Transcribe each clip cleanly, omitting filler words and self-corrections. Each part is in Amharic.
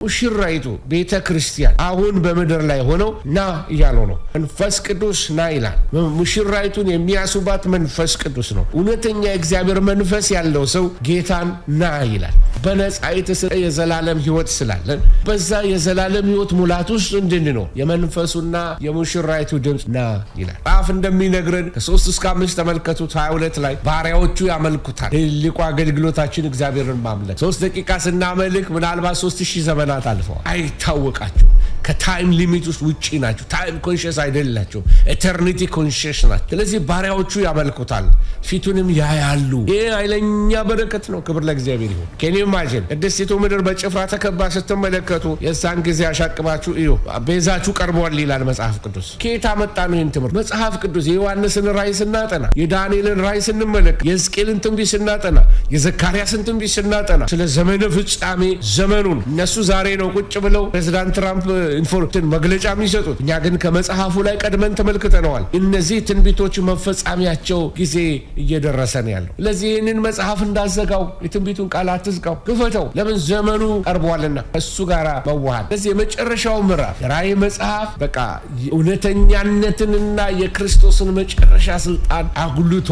ሙሽራይቱ ቤተ ክርስቲያን አሁን በመድር ላይ ሆነው ና እያለው ነው። መንፈስ ቅዱስ ና ይላል። ሙሽራይቱን የሚያስባት መንፈስ ቅዱስ ነው። እውነተኛ የእግዚአብሔር መንፈስ ያለው ሰው ጌታን ና ይላል። በነፃ የተሰጠ የዘላለም ሕይወት ስላለን በዛ የዘላለም ሕይወት ሙላት ውስጥ እንድንኖር የመንፈሱና የሙሽራይቱ ድምፅ ና ይላል። ራፍ እንደሚነግረን ከ3 እስከ 5 ተመልከቱት። 22 ላይ ባሪያዎቹ ያመልኩታል። ትልቁ አገልግሎታችን እግዚአብሔርን ማምለክ። 3 ደቂቃ ስናመልክ ምናልባት 3000 ዘመናት አልፈዋል። አይታወቃችሁ። ከታይም ሊሚት ውስጥ ውጪ ናችሁ። ታይም ኮንሽስ አይደላችሁ። ኤተርኒቲ ኮንሽስ ናችሁ። ስለዚህ ባሪያዎቹ ያመልኩታል፣ ፊቱንም ያያሉ። ይህ ኃይለኛ በረከት ነው። ክብር ለእግዚአብሔር ይሁን። ከኔ ማጀን ቅድስቲቱ ምድር በጭፍራ ተከባ ስትመለከቱ የዛን ጊዜ አሻቅባችሁ እዩ ቤዛችሁ ቀርቧል ይላል መጽሐፍ ቅዱስ። ከየት አመጣ ነው ይህን ትምህርት? መጽሐፍ ቅዱስ የዮሐንስን ራእይ ስናጠና፣ የዳንኤልን ራእይ ስንመለከት፣ የሕዝቅኤልን ትንቢት ስናጠና፣ የዘካርያስን ትንቢት ስናጠና ስለ ዘመነ ፍጻሜ ዘመኑን እነሱ ዛሬ ነው ቁጭ ብለው ፕሬዝዳንት ትራምፕ ኢንፎርሜሽን መግለጫ የሚሰጡት። እኛ ግን ከመጽሐፉ ላይ ቀድመን ተመልክተነዋል። እነዚህ ትንቢቶች መፈጻሚያቸው ጊዜ እየደረሰ ነው ያለው። ስለዚህ ይህንን መጽሐፍ እንዳዘጋው የትንቢቱን ቃል አትዝጋው፣ ክፈተው። ለምን? ዘመኑ ቀርቧልና እሱ ጋር መዋሃድ። ስለዚህ የመጨረሻው ምዕራፍ የራእይ መጽሐፍ በቃ እውነተኛነትንና የክርስቶስን መጨረሻ ስልጣን አጉልቶ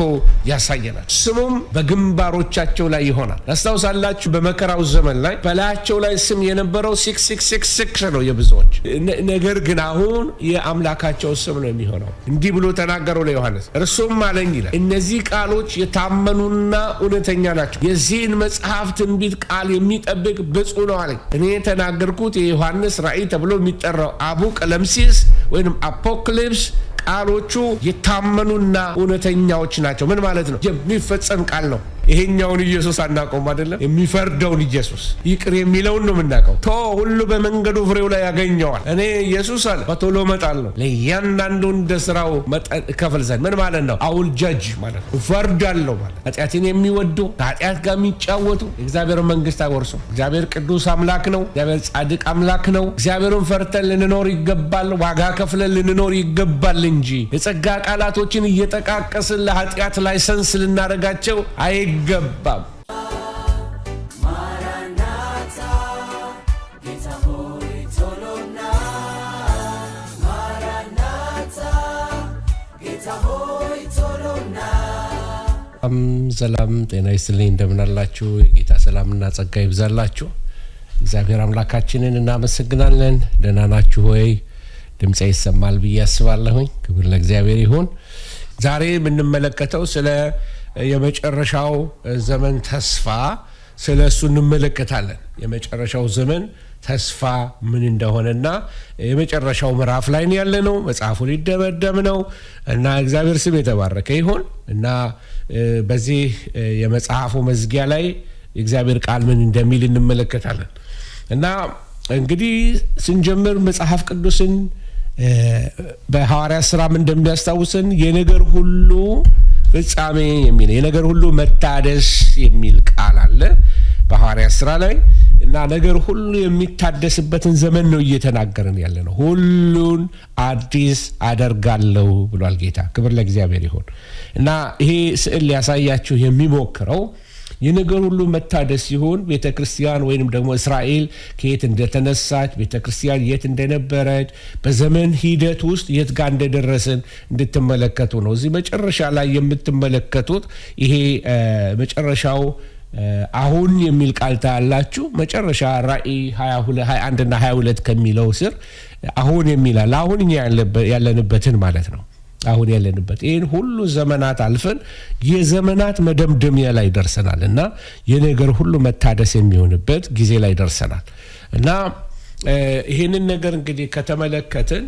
ያሳየናል። ስሙም በግንባሮቻቸው ላይ ይሆናል። ታስታውሳላችሁ፣ በመከራው ዘመን ላይ በላያቸው ላይ ስም የነበረው 666 ነው የብዙዎች። ነገር ግን አሁን የአምላካቸው ስም ነው የሚሆነው። እንዲህ ብሎ ተናገረው ለዮሐንስ። እርሱም አለኝ ይላል፣ እነዚህ ቃሎች የታመኑና እውነተኛ ናቸው። የዚህን መጽሐፍ ትንቢት ቃል የሚጠብቅ ብፁዕ ነው አለኝ። እኔ የተናገርኩት የዮሐንስ ራእይ ተብሎ የሚጠራው አቡ ቀለምሲስ ወይም አፖክሊፕስ ቃሎቹ የታመኑና እውነተኛዎች ናቸው። ምን ማለት ነው? የሚፈጸም ቃል ነው። ይሄኛውን ኢየሱስ አናውቀውም አይደለም። የሚፈርደውን ኢየሱስ ይቅር የሚለውን ነው የምናውቀው። ሁሉ በመንገዱ ፍሬው ላይ ያገኘዋል። እኔ ኢየሱስ አለ በቶሎ እመጣለሁ፣ ለእያንዳንዱ እንደ ስራው መጠን እከፍል ዘንድ። ምን ማለት ነው? አውል ጃጅ ማለት ነው። እፈርዳለሁ ማለት ኃጢአትን የሚወዱ ከኃጢአት ጋር የሚጫወቱ የእግዚአብሔር መንግስት አይወርሱም። እግዚአብሔር ቅዱስ አምላክ ነው። እግዚአብሔር ጻድቅ አምላክ ነው። እግዚአብሔርን ፈርተን ልንኖር ይገባል። ዋጋ ከፍለን ልንኖር ይገባል እንጂ የጸጋ ቃላቶችን እየጠቃቀስን ለኃጢአት ላይሰንስ ልናደርጋቸው አይገባም። ማራናታ ጌታ ሆይ ቶሎና፣ ማራናታ ጌታ ሆይ ቶሎና። ሰላም ጤና ይስጥልኝ። እንደምን አላችሁ? የጌታ ሰላምና ጸጋ ይብዛላችሁ። እግዚአብሔር አምላካችንን እናመሰግናለን። ደህና ናችሁ ሆይ? ድምጼ ይሰማል ብዬ አስባለሁኝ። ክብር ለእግዚአብሔር ይሁን። ዛሬ የምንመለከተው ስለ የመጨረሻው ዘመን ተስፋ ስለ እሱ እንመለከታለን። የመጨረሻው ዘመን ተስፋ ምን እንደሆነና የመጨረሻው ምዕራፍ ላይ ያለነው መጽሐፉ ሊደመደም ነው እና እግዚአብሔር ስም የተባረከ ይሁን እና በዚህ የመጽሐፉ መዝጊያ ላይ እግዚአብሔር ቃል ምን እንደሚል እንመለከታለን እና እንግዲህ ስንጀምር መጽሐፍ ቅዱስን በሐዋርያት ሥራም እንደሚያስታውሰን የነገር ሁሉ ፍጻሜ የሚል የነገር ሁሉ መታደስ የሚል ቃል አለ በሐዋርያት ሥራ ላይ እና ነገር ሁሉ የሚታደስበትን ዘመን ነው እየተናገረን ያለ ነው። ሁሉን አዲስ አደርጋለሁ ብሏል ጌታ። ክብር ለእግዚአብሔር ይሁን እና ይሄ ስዕል ሊያሳያችሁ የሚሞክረው የነገር ሁሉ መታደስ ሲሆን ቤተክርስቲያን ወይንም ደግሞ እስራኤል ከየት እንደተነሳች ቤተክርስቲያን የት እንደነበረች በዘመን ሂደት ውስጥ የት ጋር እንደደረሰን እንድትመለከቱ ነው። እዚህ መጨረሻ ላይ የምትመለከቱት ይሄ መጨረሻው አሁን የሚል ቃል ታያላችሁ። መጨረሻ ራእይ 21 እና 22 ከሚለው ስር አሁን የሚላል አሁን ያለንበትን ማለት ነው። አሁን ያለንበት ይሄን ሁሉ ዘመናት አልፈን የዘመናት መደምደሚያ ላይ ደርሰናል እና የነገር ሁሉ መታደስ የሚሆንበት ጊዜ ላይ ደርሰናል እና ይሄንን ነገር እንግዲህ ከተመለከትን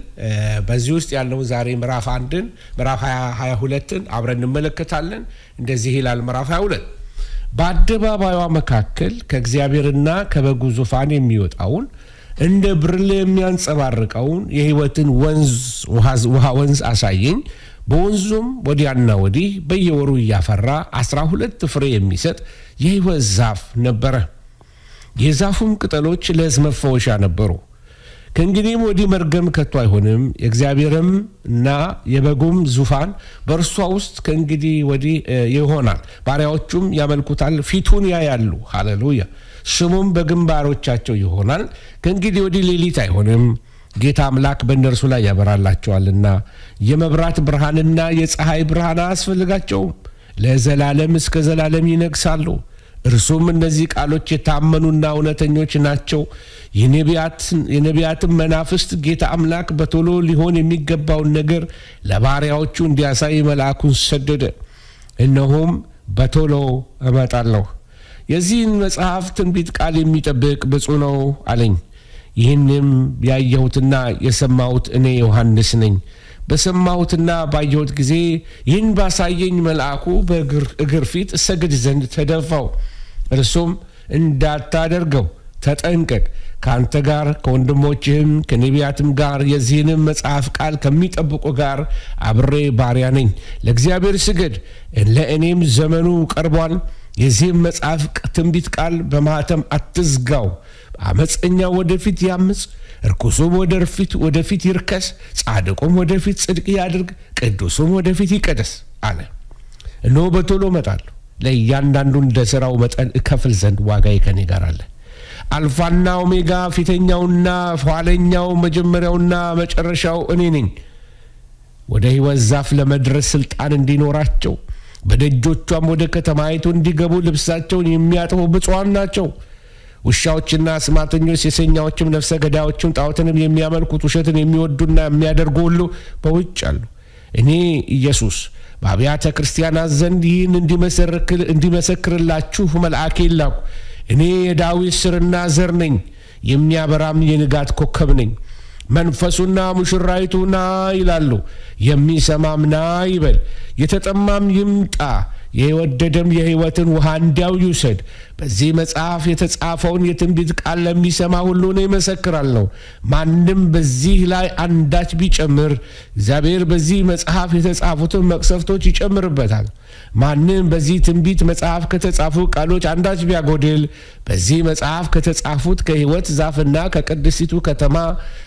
በዚህ ውስጥ ያለው ዛሬ ምዕራፍ 1ን ምዕራፍ 22ን አብረን እንመለከታለን። እንደዚህ ይላል ምዕራፍ 22 በአደባባዩ መካከል ከእግዚአብሔርና ከበጉ ዙፋን የሚወጣውን እንደ ብርሌ የሚያንጸባርቀውን የሕይወትን ውሃ ወንዝ አሳየኝ። በወንዙም ወዲያና ወዲህ በየወሩ እያፈራ 12 ፍሬ የሚሰጥ የሕይወት ዛፍ ነበረ። የዛፉም ቅጠሎች ለሕዝብ መፈወሻ ነበሩ። ከእንግዲህም ወዲህ መርገም ከቶ አይሆንም። የእግዚአብሔርም እና የበጉም ዙፋን በእርሷ ውስጥ ከእንግዲህ ወዲህ ይሆናል። ባሪያዎቹም ያመልኩታል፣ ፊቱን ያያሉ። ሃሌሉያ። ስሙም በግንባሮቻቸው ይሆናል። ከእንግዲህ ወዲህ ሌሊት አይሆንም፣ ጌታ አምላክ በእነርሱ ላይ ያበራላቸዋልና የመብራት ብርሃንና የፀሐይ ብርሃን አያስፈልጋቸውም፣ ለዘላለም እስከ ዘላለም ይነግሳሉ። እርሱም እነዚህ ቃሎች የታመኑና እውነተኞች ናቸው። የነቢያትም መናፍስት ጌታ አምላክ በቶሎ ሊሆን የሚገባውን ነገር ለባሪያዎቹ እንዲያሳይ መልአኩን ሰደደ። እነሆም በቶሎ እመጣለሁ። የዚህን መጽሐፍ ትንቢት ቃል የሚጠብቅ ብፁዕ ነው አለኝ። ይህንም ያየሁትና የሰማሁት እኔ ዮሐንስ ነኝ። በሰማሁትና ባየሁት ጊዜ ይህን ባሳየኝ መልአኩ በእግር ፊት እሰግድ ዘንድ ተደፋው። እርሱም እንዳታደርገው ተጠንቀቅ፣ ከአንተ ጋር ከወንድሞችህም ከነቢያትም ጋር የዚህንም መጽሐፍ ቃል ከሚጠብቁ ጋር አብሬ ባሪያ ነኝ። ለእግዚአብሔር ስገድ፣ ለእኔም ዘመኑ ቀርቧል። የዚህም መጽሐፍ ትንቢት ቃል በማኅተም አትዝጋው። አመፀኛው ወደፊት ያምፅ፣ እርኩሱም ወደፊት ይርከስ፣ ጻድቁም ወደፊት ጽድቅ ያድርግ፣ ቅዱሱም ወደፊት ይቀደስ አለ። እነሆ በቶሎ እመጣለሁ፣ ለእያንዳንዱ እንደ ሥራው መጠን እከፍል ዘንድ ዋጋዬ ከኔ ጋር አለ። አልፋና ኦሜጋ፣ ፊተኛውና ኋለኛው፣ መጀመሪያውና መጨረሻው እኔ ነኝ። ወደ ሕይወት ዛፍ ለመድረስ ሥልጣን እንዲኖራቸው በደጆቿም ወደ ከተማይቱ እንዲገቡ ልብሳቸውን የሚያጥቡ ብፁዓን ናቸው። ውሻዎችና አስማተኞች፣ ሴሰኛዎችም፣ ነፍሰ ገዳዮችም፣ ጣዖትንም የሚያመልኩት ውሸትን የሚወዱና የሚያደርጉ ሁሉ በውጭ አሉ። እኔ ኢየሱስ በአብያተ ክርስቲያናት ዘንድ ይህን እንዲመሰክርላችሁ መልአኬን ላኩ። እኔ የዳዊት ሥርና ዘር ነኝ፣ የሚያበራም የንጋት ኮከብ ነኝ። መንፈሱና ሙሽራይቱ ና ይላሉ፣ የሚሰማም ና ይበል። የተጠማም ይምጣ፣ የወደደም የሕይወትን ውሃ እንዲያው ይውሰድ። በዚህ መጽሐፍ የተጻፈውን የትንቢት ቃል ለሚሰማ ሁሉ እኔ እመሰክራለሁ። ማንም በዚህ ላይ አንዳች ቢጨምር እግዚአብሔር በዚህ መጽሐፍ የተጻፉትን መቅሰፍቶች ይጨምርበታል። ማንም በዚህ ትንቢት መጽሐፍ ከተጻፉ ቃሎች አንዳች ቢያጎድል በዚህ መጽሐፍ ከተጻፉት ከሕይወት ዛፍና ከቅድስቲቱ ከተማ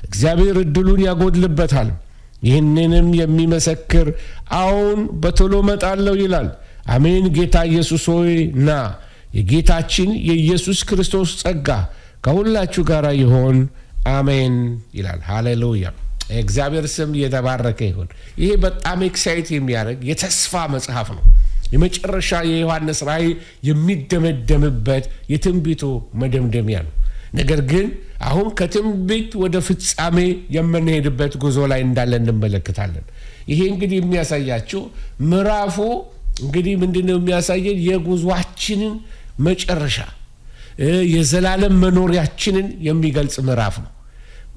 እግዚአብሔር ዕድሉን ያጎድልበታል። ይህንንም የሚመሰክር አዎን በቶሎ እመጣለሁ ይላል። አሜን። ጌታ ኢየሱስ ሆይ ና። የጌታችን የኢየሱስ ክርስቶስ ጸጋ ከሁላችሁ ጋር ይሆን። አሜን ይላል። ሃሌሉያ። እግዚአብሔር ስም የተባረከ ይሁን። ይሄ በጣም ኤክሳይት የሚያደርግ የተስፋ መጽሐፍ ነው። የመጨረሻ የዮሐንስ ራእይ የሚደመደምበት የትንቢቱ መደምደሚያ ነው። ነገር ግን አሁን ከትንቢት ወደ ፍጻሜ የምንሄድበት ጉዞ ላይ እንዳለ እንመለከታለን። ይሄ እንግዲህ የሚያሳያችሁ ምዕራፉ እንግዲህ ምንድነው የሚያሳየን? የጉዟችንን መጨረሻ የዘላለም መኖሪያችንን የሚገልጽ ምዕራፍ ነው።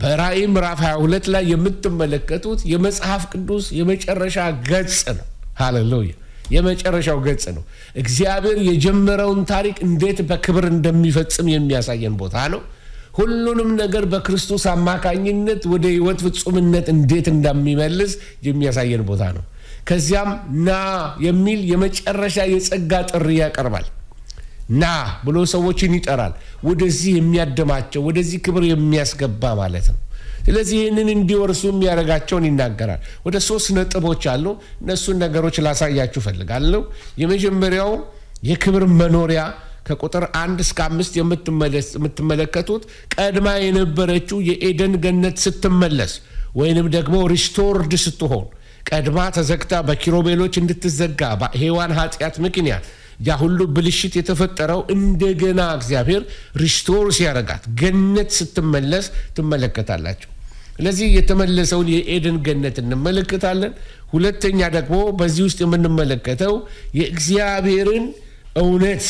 በራእይ ምዕራፍ 22 ላይ የምትመለከቱት የመጽሐፍ ቅዱስ የመጨረሻ ገጽ ነው። ሃሌሉያ። የመጨረሻው ገጽ ነው። እግዚአብሔር የጀመረውን ታሪክ እንዴት በክብር እንደሚፈጽም የሚያሳየን ቦታ ነው። ሁሉንም ነገር በክርስቶስ አማካኝነት ወደ ሕይወት ፍጹምነት እንዴት እንደሚመልስ የሚያሳየን ቦታ ነው። ከዚያም ና የሚል የመጨረሻ የጸጋ ጥሪ ያቀርባል። ና ብሎ ሰዎችን ይጠራል። ወደዚህ የሚያደማቸው ወደዚህ ክብር የሚያስገባ ማለት ነው። ስለዚህ ይህንን እንዲወርሱ የሚያደርጋቸውን ይናገራል። ወደ 3 ነጥቦች አሉ። እነሱን ነገሮች ላሳያችሁ ፈልጋለሁ። የመጀመሪያው የክብር መኖሪያ ከቁጥር 1 እስከ 5 የምትመለከቱት ቀድማ የነበረችው የኤደን ገነት ስትመለስ ወይንም ደግሞ ሪስቶርድ ስትሆን ቀድማ ተዘግታ በኪሩቤሎች እንድትዘጋ በሔዋን ኃጢአት ምክንያት ያ ሁሉ ብልሽት የተፈጠረው እንደገና እግዚአብሔር ሪስቶር ሲያረጋት ገነት ስትመለስ ትመለከታላችሁ። ስለዚህ የተመለሰውን የኤደን ገነት እንመለከታለን። ሁለተኛ ደግሞ በዚህ ውስጥ የምንመለከተው የእግዚአብሔርን እውነት፣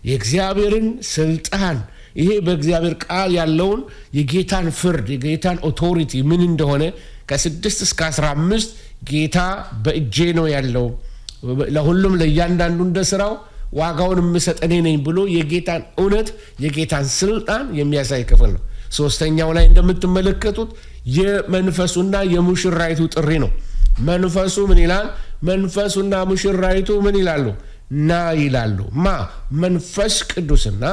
የእግዚአብሔርን ስልጣን፣ ይሄ በእግዚአብሔር ቃል ያለውን የጌታን ፍርድ፣ የጌታን ኦቶሪቲ ምን እንደሆነ ከ6 እስከ 15 ጌታ በእጄ ነው ያለው፣ ለሁሉም ለእያንዳንዱ እንደ ስራው ዋጋውን የምሰጥ እኔ ነኝ ብሎ የጌታን እውነት የጌታን ስልጣን የሚያሳይ ክፍል ነው። ሶስተኛው ላይ እንደምትመለከቱት የመንፈሱና የሙሽራይቱ ጥሪ ነው። መንፈሱ ምን ይላል? መንፈሱና ሙሽራይቱ ምን ይላሉ? ና ይላሉ። መንፈስ ቅዱስና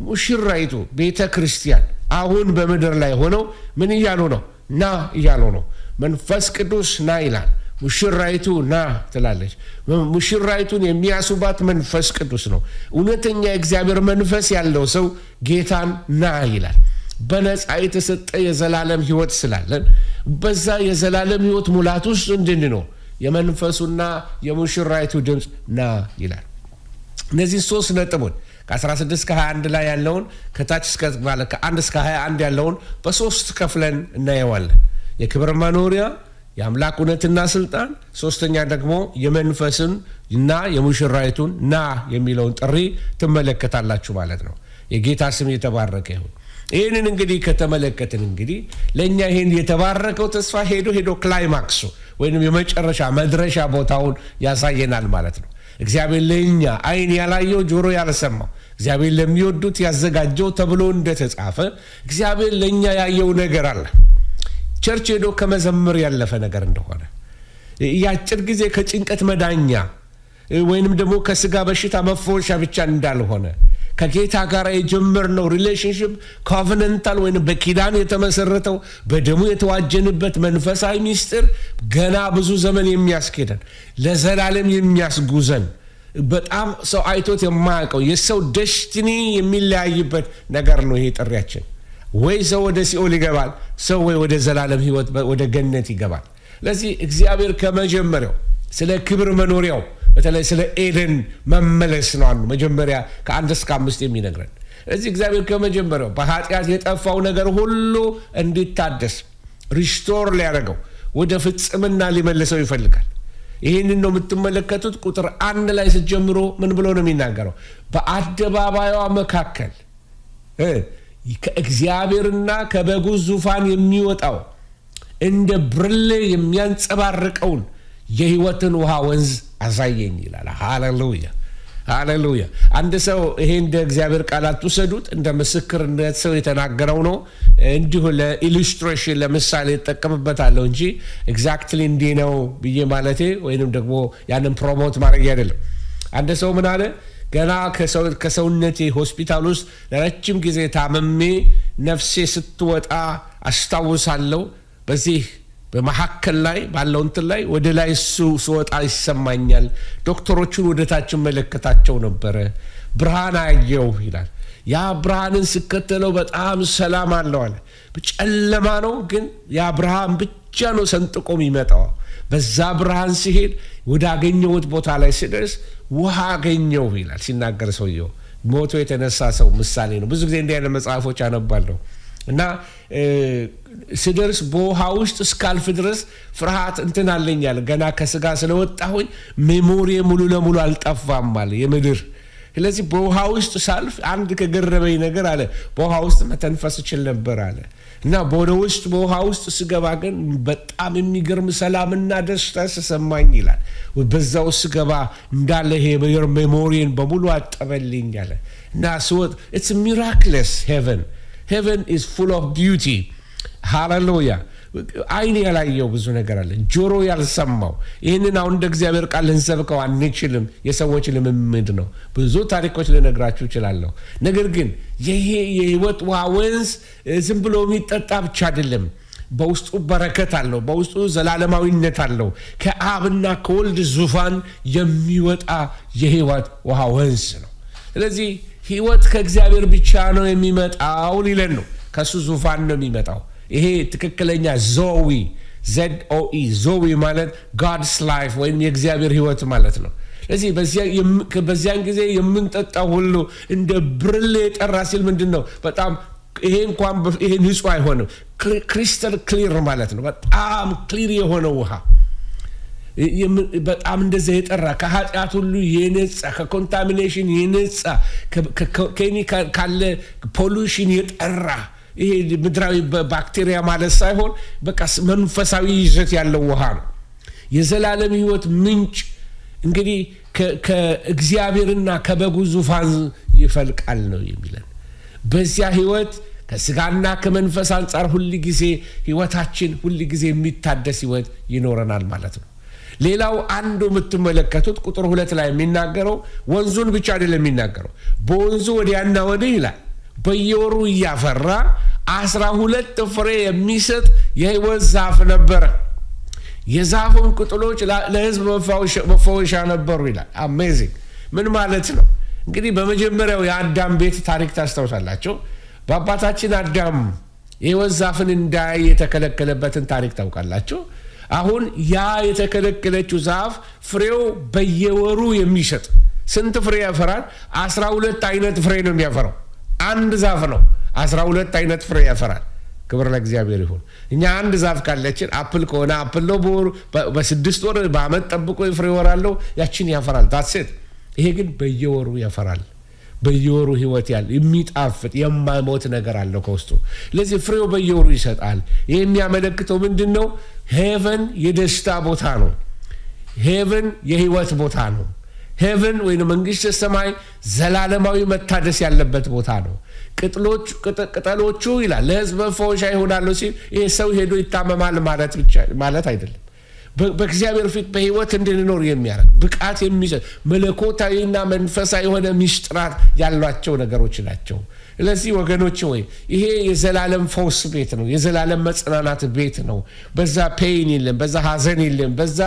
ሙሽራይቱ ቤተ ክርስቲያን አሁን በምድር ላይ ሆነው ምን እያሉ ነው? ና እያሉ ነው። መንፈስ ቅዱስ ና ይላል። ሙሽራይቱ ና ትላለች። ሙሽራይቱን የሚያስባት መንፈስ ቅዱስ ነው። እውነተኛ እግዚአብሔር መንፈስ ያለው ሰው ጌታን ና ይላል። በነፃ የተሰጠ የዘላለም ሕይወት ስላለን በዛ የዘላለም ሕይወት ሙላት ውስጥ እንድንኖር የመንፈሱና የሙሽራይቱ ድምፅ ና ይላል። እነዚህ ሶስት ነጥቦች ከ16 እስከ 21 ላይ ያለውን ከታች እስከ ማለት ከ1 እስከ 21 ያለውን በሶስት ከፍለን እናየዋለን። የክብር መኖሪያ፣ የአምላክ እውነትና ስልጣን፣ ሶስተኛ ደግሞ የመንፈስን እና የሙሽራይቱን ና የሚለውን ጥሪ ትመለከታላችሁ ማለት ነው። የጌታ ስም የተባረከ ይሁን። ይህንን እንግዲህ ከተመለከትን እንግዲህ ለእኛ ይህን የተባረከው ተስፋ ሄዶ ክላይማክሱ ወይም የመጨረሻ መድረሻ ቦታውን ያሳየናል ማለት ነው። እግዚአብሔር ለእኛ አይን ያላየው ጆሮ ያልሰማው እግዚአብሔር ለሚወዱት ያዘጋጀው ተብሎ እንደተጻፈ እግዚአብሔር ለእኛ ያየው ነገር አለ። ቸርች ሄዶ ከመዘመር ያለፈ ነገር እንደሆነ ያጭር ጊዜ ከጭንቀት መዳኛ ወይንም ደግሞ ከስጋ በሽታ መፈወሻ ብቻ እንዳልሆነ ከጌታ ጋር የጀመርነው ሪሌሽንሺፕ ኮቨነንታል ወይም በኪዳን የተመሰረተው በደሙ የተዋጀንበት መንፈሳዊ ሚስጥር ገና ብዙ ዘመን የሚያስኬደን ለዘላለም የሚያስጉዘን በጣም ሰው አይቶት የማያውቀው የሰው ደስቲኒ የሚለያይበት ነገር ነው። ይሄ ጥሪያችን ወይ ሰው ወደ ሲኦል ይገባል፣ ሰው ወይ ወደ ዘላለም ሕይወት ወደ ገነት ይገባል። ለዚህ እግዚአብሔር ከመጀመሪያው ስለ ክብር መኖሪያው በተለይ ስለ ኤደን መመለስ ነው አንዱ መጀመሪያ ከ1 እስከ 5 የሚነግረን። እዚህ እግዚአብሔር ከመጀመሪያው በኃጢአት የጠፋው ነገር ሁሉ እንዲታደስ ሪስቶር ሊያደርገው ወደ ፍጽምና ሊመልሰው ይፈልጋል። ይህንን ነው የምትመለከቱት። ቁጥር 1 ላይ ስትጀምሮ ምን ብሎ ነው የሚናገረው? በአደባባይዋ መካከል ከእግዚአብሔርና ከበጉ ዙፋን የሚወጣው እንደ ብርሌ የሚያንጸባርቀውን የሕይወትን ውሃ ወንዝ አሳየኝ ይላል። ሃሌሉያ ሃሌሉያ። አንድ ሰው ይሄ እንደ እግዚአብሔር ቃላት ውሰዱት እንደ ምስክርነት ሰው የተናገረው ነው። እንዲሁ ለኢሉስትሬሽን ለምሳሌ ተጠቀምበታለሁ እንጂ ኤግዛክትሊ እንዲህ ነው ብዬ ማለቴ ወይንም ደግሞ ያንን ፕሮሞት ማድረግ አይደለም። አንድ ሰው ምን አለ? ገና ከሰውነቴ ሆስፒታል ውስጥ ለረጅም ጊዜ ታመሜ ነፍሴ ስትወጣ አስታውሳለሁ። በዚህ በመሐከል ላይ ባለው እንትን ላይ ወደ ላይ ስወጣ ይሰማኛል። ዶክተሮቹን ወደ ታች መለከታቸው ነበረ። ብርሃን አየሁ ይላል። ያ ብርሃንን ስከተለው በጣም ሰላም አለው አለ። በጨለማ ነው ግን ያ ብርሃን ብቻ ነው ሰንጥቆ የሚመጣው። በዛ ብርሃን ሲሄድ ወደ አገኘሁት ቦታ ላይ ሲደርስ ውሃ አገኘሁ ይላል ሲናገር ሰውየው። ሞቶ የተነሳ ሰው ምሳሌ ነው። ብዙ ጊዜ እንዲህ አይነት መጽሐፎች አነባለሁ እና ስደርስ በውሃ ውስጥ እስካልፍ ድረስ ፍርሃት እንትን አለኛል። ገና ከስጋ ስለወጣሁኝ ሜሞሪ ሙሉ ለሙሉ አልጠፋም አለ የምድር። ስለዚህ በውሃ ውስጥ ሳልፍ አንድ ከገረበኝ ነገር አለ በውሃ ውስጥ መተንፈስ እችል ነበር አለ እና ወደ ውስጥ በውሃ ውስጥ ስገባ ግን በጣም የሚገርም ሰላምና ደስታ ተሰማኝ ይላል። በዛው ስገባ እንዳለ ይሄ ሜሞሪን በሙሉ አጠበልኝ አለ እና ስወጥ it's miraculous heaven is full of beauty. ሃሌሉያ። አይን ያላየው ብዙ ነገር አለ፣ ጆሮ ያልሰማው። ይህንን አሁን እንደ እግዚአብሔር ቃል ልንሰብከው አንችልም። የሰዎች ልምምድ ነው። ብዙ ታሪኮች ልነግራችሁ እችላለሁ። ነገር ግን ይሄ የሕይወት ውሃ ወንዝ ዝም ብሎ የሚጠጣ ብቻ አይደለም። በውስጡ በረከት አለው። በውስጡ ዘላለማዊነት አለው። ከአብና ከወልድ ዙፋን የሚወጣ የሕይወት ውሃ ወንዝ ነው። ስለዚህ ሕይወት ከእግዚአብሔር ብቻ ነው የሚመጣው ሊለን ነው። ከሱ ዙፋን ነው የሚመጣው። ይሄ ትክክለኛ ዞዊ ZOE ዞዊ ማለት God's life ወይም የእግዚአብሔር ሕይወት ማለት ነው። ስለዚህ በዚያን ጊዜ የምንጠጣው ሁሉ እንደ ብርሌ የጠራ ሲል ምንድን ነው? በጣም ይሄ እንኳን ይሄ ንጹህ አይሆንም። ክሪስታል ክሊር ማለት ነው። በጣም ክሊር የሆነ ውሃ በጣም እንደዚህ የጠራ ከኃጢአት ሁሉ የነጻ ከኮንታሚኔሽን የነጻ ከኬሚካል ካለ ፖሉሽን የጠራ ይሄ ምድራዊ ባክቴሪያ ማለት ሳይሆን በቃ መንፈሳዊ ይዘት ያለው ውሃ ነው። የዘላለም ሕይወት ምንጭ እንግዲህ ከእግዚአብሔርና ከበጉ ዙፋን ይፈልቃል ነው የሚለን። በዚያ ሕይወት ከስጋና ከመንፈስ አንጻር ሁሉ ጊዜ ሕይወታችን ሁሉ ጊዜ የሚታደስ ሕይወት ይኖረናል ማለት ነው። ሌላው አንዱ የምትመለከቱት ቁጥር 2 ላይ የሚናገረው ወንዙን ብቻ አይደለም የሚናገረው። በወንዙ ወዲያና ወዲህ ይላል በየወሩ እያፈራ 12 ፍሬ የሚሰጥ የሕይወት ዛፍ ነበረ። የዛፉም ቅጠሎች ለሕዝብ መፈወሻ ነበሩ ይላል። አሜዚንግ! ምን ማለት ነው? እንግዲህ በመጀመሪያው የአዳም ቤት ታሪክ ታስታውሳላችሁ። በአባታችን አዳም የሕይወት ዛፍን እንዳያይ የተከለከለበትን ታሪክ ታውቃላችሁ። አሁን ያ የተከለከለችው ዛፍ ፍሬው በየወሩ የሚሰጥ ስንት ፍሬ ያፈራል? 12 አይነት ፍሬ ነው የሚያፈራው። አንድ ዛፍ ነው 12 አይነት ፍሬ ያፈራል። ክብር ለእግዚአብሔር ይሁን። እኛ አንድ ዛፍ ካለችን አፕል ከሆነ አፕል ነው፣ በ6 ወር በአመት ጠብቆ ፍሬ ወራለው ያችን ያፈራል። ታስት ይሄ ግን በየወሩ ያፈራል። በየወሩ ህይወት ያለ የሚጣፍጥ የማይሞት ነገር አለው ከውስጡ። ስለዚህ ፍሬው በየወሩ ይሰጣል። ይሄ የሚያመለክተው ምንድነው? ሄቨን የደስታ ቦታ ነው። ሄቨን የህይወት ቦታ ነው። ሄቨን ወይም መንግስተ ሰማይ ዘላለማዊ መታደስ ያለበት ቦታ ነው። ቅጠሎቹ ይላል ለሕዝብ መፈወሻ ይሆናሉ ሲል ይሄ ሰው ሄዶ ይታመማል ማለት አይደለም። በእግዚአብሔር ፊት በህይወት እንድንኖር የሚያደርግ ብቃት የሚሰጥ መለኮታዊና መንፈሳዊ የሆነ ሚስጥራት ያሏቸው ነገሮች ናቸው። ስለዚህ ወገኖች ሆይ ይሄ የዘላለም ፈውስ ቤት ነው። የዘላለም መጽናናት ቤት ነው። በዛ ፔይን የለም፣ በዛ ሀዘን የለም፣ በዛ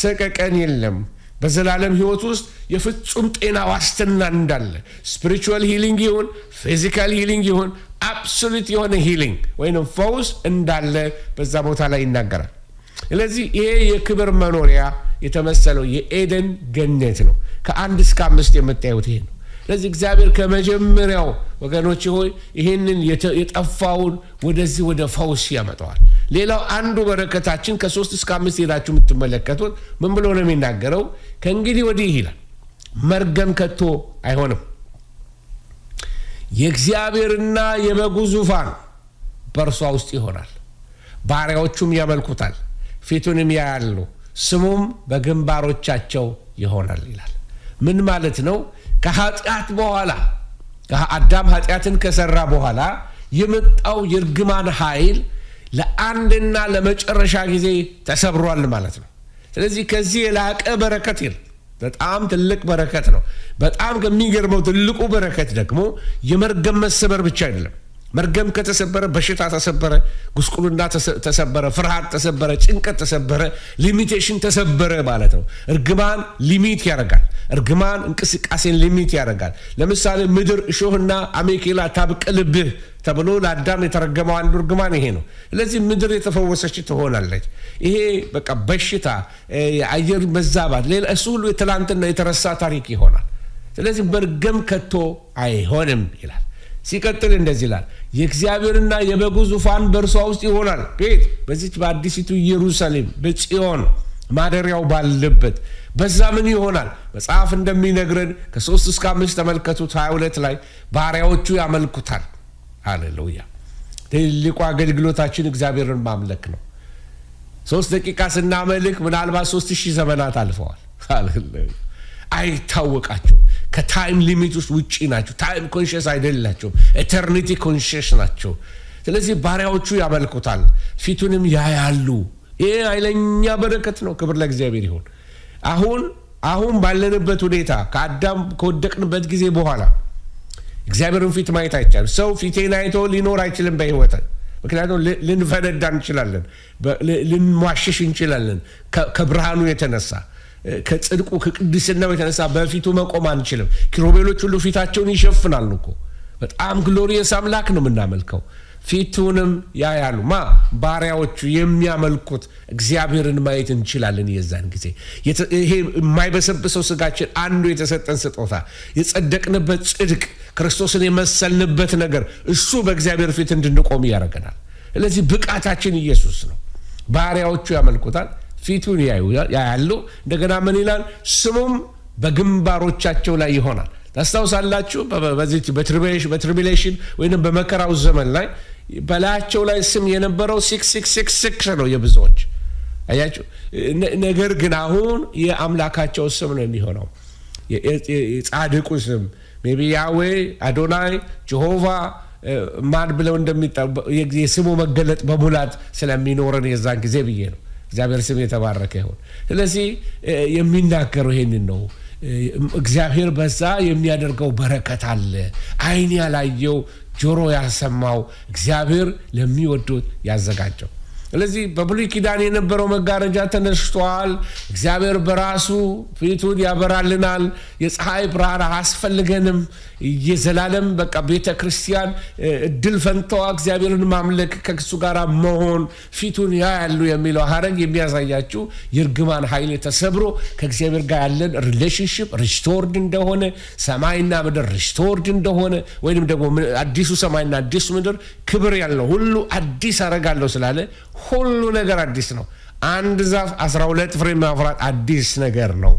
ሰቀቀን የለም። በዘላለም ህይወት ውስጥ የፍጹም ጤና ዋስትና እንዳለ ስፒሪቹዋል ሂሊንግ ይሁን ፊዚካል ሂሊንግ ይሁን አብሶሉት የሆነ ሂሊንግ ወይም ፈውስ እንዳለ በዛ ቦታ ላይ ይናገራል። ስለዚህ ይሄ የክብር መኖሪያ የተመሰለው የኤደን ገነት ነው። ከ1 እስከ 5 የምታዩት ይሄ ነው። ስለዚህ እግዚአብሔር ከመጀመሪያው ወገኖች ሆይ ይሄንን የጠፋውን ወደዚህ ወደ ፈውስ ያመጣዋል። ሌላው አንዱ በረከታችን ከ3 እስከ 5 ሄዳችሁ የምትመለከቱት ምን ብሎ ነው የሚናገረው? ከእንግዲህ ወዲህ ይላል መርገም ከቶ አይሆንም። የእግዚአብሔርና የበጉ ዙፋን በእርሷ ውስጥ ይሆናል፣ ባሪያዎቹም ያመልኩታል፣ ፊቱንም ያያሉ፣ ስሙም በግንባሮቻቸው ይሆናል ይላል። ምን ማለት ነው? ከኃጢአት በኋላ አዳም ኃጢአትን ከሰራ በኋላ የመጣው የርግማን ኃይል ለአንድና ለመጨረሻ ጊዜ ተሰብሯል ማለት ነው። ስለዚህ ከዚህ የላቀ በረከት የለም። በጣም ትልቅ በረከት ነው። በጣም ከሚገርመው ትልቁ በረከት ደግሞ የመርገም መሰበር ብቻ አይደለም። መርገም ከተሰበረ በሽታ ተሰበረ፣ ጉስቁልና ተሰበረ፣ ፍርሃት ተሰበረ፣ ጭንቀት ተሰበረ፣ ሊሚቴሽን ተሰበረ ማለት ነው። እርግማን ሊሚት ያደርጋል። እርግማን እንቅስቃሴን ሊሚት ያደርጋል። ለምሳሌ ምድር እሾህና አሜኬላ ታብቅልብህ ተብሎ ለአዳም የተረገመው አንዱ እርግማን ይሄ ነው። ስለዚህ ምድር የተፈወሰች ትሆናለች። ይሄ በቃ በሽታ፣ የአየር መዛባት፣ ሌላ እሱ ሁሉ የትላንትና የተረሳ ታሪክ ይሆናል። ስለዚህ መርገም ከቶ አይሆንም ይላል። ሲቀጥል እንደዚህ ይላል፣ የእግዚአብሔርና የበጉ ዙፋን በእርሷ ውስጥ ይሆናል። ቤት በዚች በአዲሲቱ ኢየሩሳሌም በጽዮን ማደሪያው ባለበት በዛ ምን ይሆናል? መጽሐፍ እንደሚነግረን ከ3 እስከ 5 ተመልከቱት። 22 ላይ ባሪያዎቹ ያመልኩታል። ሃሌሉያ! ትልቁ አገልግሎታችን እግዚአብሔርን ማምለክ ነው። 3 ደቂቃ ስናመልክ ምናልባት 3000 ዘመናት አልፈዋል። ሃሌሉያ! አይታወቃቸው ከታይም ሊሚት ውስጥ ውጪ ናቸው። ታይም ኮንሽስ አይደላቸውም። ኤተርኒቲ ኮንሽስ ናቸው። ስለዚህ ባሪያዎቹ ያመልኩታል፣ ፊቱንም ያያሉ። ይሄ ኃይለኛ በረከት ነው። ክብር ለእግዚአብሔር ይሁን። አሁን ባለንበት ሁኔታ ከአዳም ከወደቅንበት ጊዜ በኋላ እግዚአብሔርን ፊት ማየት አይቻልም። ሰው ፊቴን አይቶ ሊኖር አይችልም በህይወት። ምክንያቱም ልንፈነዳ እንችላለን፣ ልንሟሽሽ እንችላለን። ከብርሃኑ የተነሳ ከጽድቁ ከቅድስናው የተነሳ በፊቱ መቆም አንችልም። ኪሩቤሎች ሁሉ ፊታቸውን ይሸፍናሉ እኮ። በጣም ግሎሪየስ አምላክ ነው የምናመልከው። ፊቱንም ያያሉ። ባሪያዎቹ የሚያመልኩት እግዚአብሔርን ማየት እንችላለን። የዛን ጊዜ ይሄ የማይበሰብሰው ስጋችን አንዱ የተሰጠን ስጦታ፣ የጸደቅንበት ጽድቅ፣ ክርስቶስን የመሰልንበት ነገር እሱ በእግዚአብሔር ፊት እንድንቆም ያደርገናል። ስለዚህ ብቃታችን ኢየሱስ ነው። ባሪያዎቹ ያመልኩታል፣ ፊቱን ያያሉ። እንደገና ምን ይላል? ስሙም በግንባሮቻቸው ላይ ይሆናል። ታስታውሳላችሁ? በዚህ በትሪቢሌሽን ወይንም በመከራው ዘመን ላይ በላያቸው ላይ ስም የነበረው 666 ነው የብዙዎች። አያችሁ? ነገር ግን አሁን የአምላካቸው ስም ነው የሚሆነው። የጻድቁ ስም ሜቢ ያዌ፣ አዶናይ፣ ጀሆቫ ማን ብለው የስሙ መገለጥ በሙላት ስለሚኖረን የዛን ጊዜ ብዬ ነው። እግዚአብሔር ስም የተባረከ ይሁን። ስለዚህ የሚናገረው ይሄንን ነው። እግዚአብሔር በዛ የሚያደርገው በረከት አለ። ዓይን ያላየው ጆሮ ያሰማው እግዚአብሔር ለሚወዱት ያዘጋጀው። ስለዚህ በብሉይ ኪዳን የነበረው መጋረጃ ተነስቷል። እግዚአብሔር በራሱ ፊቱን ያበራልናል። የፀሐይ ብርሃን አያስፈልገንም። የዘላለም በቃ ቤተ ክርስቲያን እድል ፈንታዋ እግዚአብሔርን ማምለክ ከእሱ ጋር መሆን ፊቱን ያያሉ የሚለው ሐረግ የሚያሳያችሁ የእርግማን ኃይል ተሰብሮ ከእግዚአብሔር ጋር ያለን ሪሌሽንሽፕ ሪስቶርድ እንደሆነ ሰማይና ምድር ሪስቶርድ እንደሆነ ወይንም ደግሞ አዲሱ ሰማይና አዲሱ ምድር ክብር ያለው ሁሉ አዲስ አረጋለሁ ስላለ ሁሉ ነገር አዲስ ነው። አንድ ዛፍ 12 ፍሬ ማፍራት አዲስ ነገር ነው።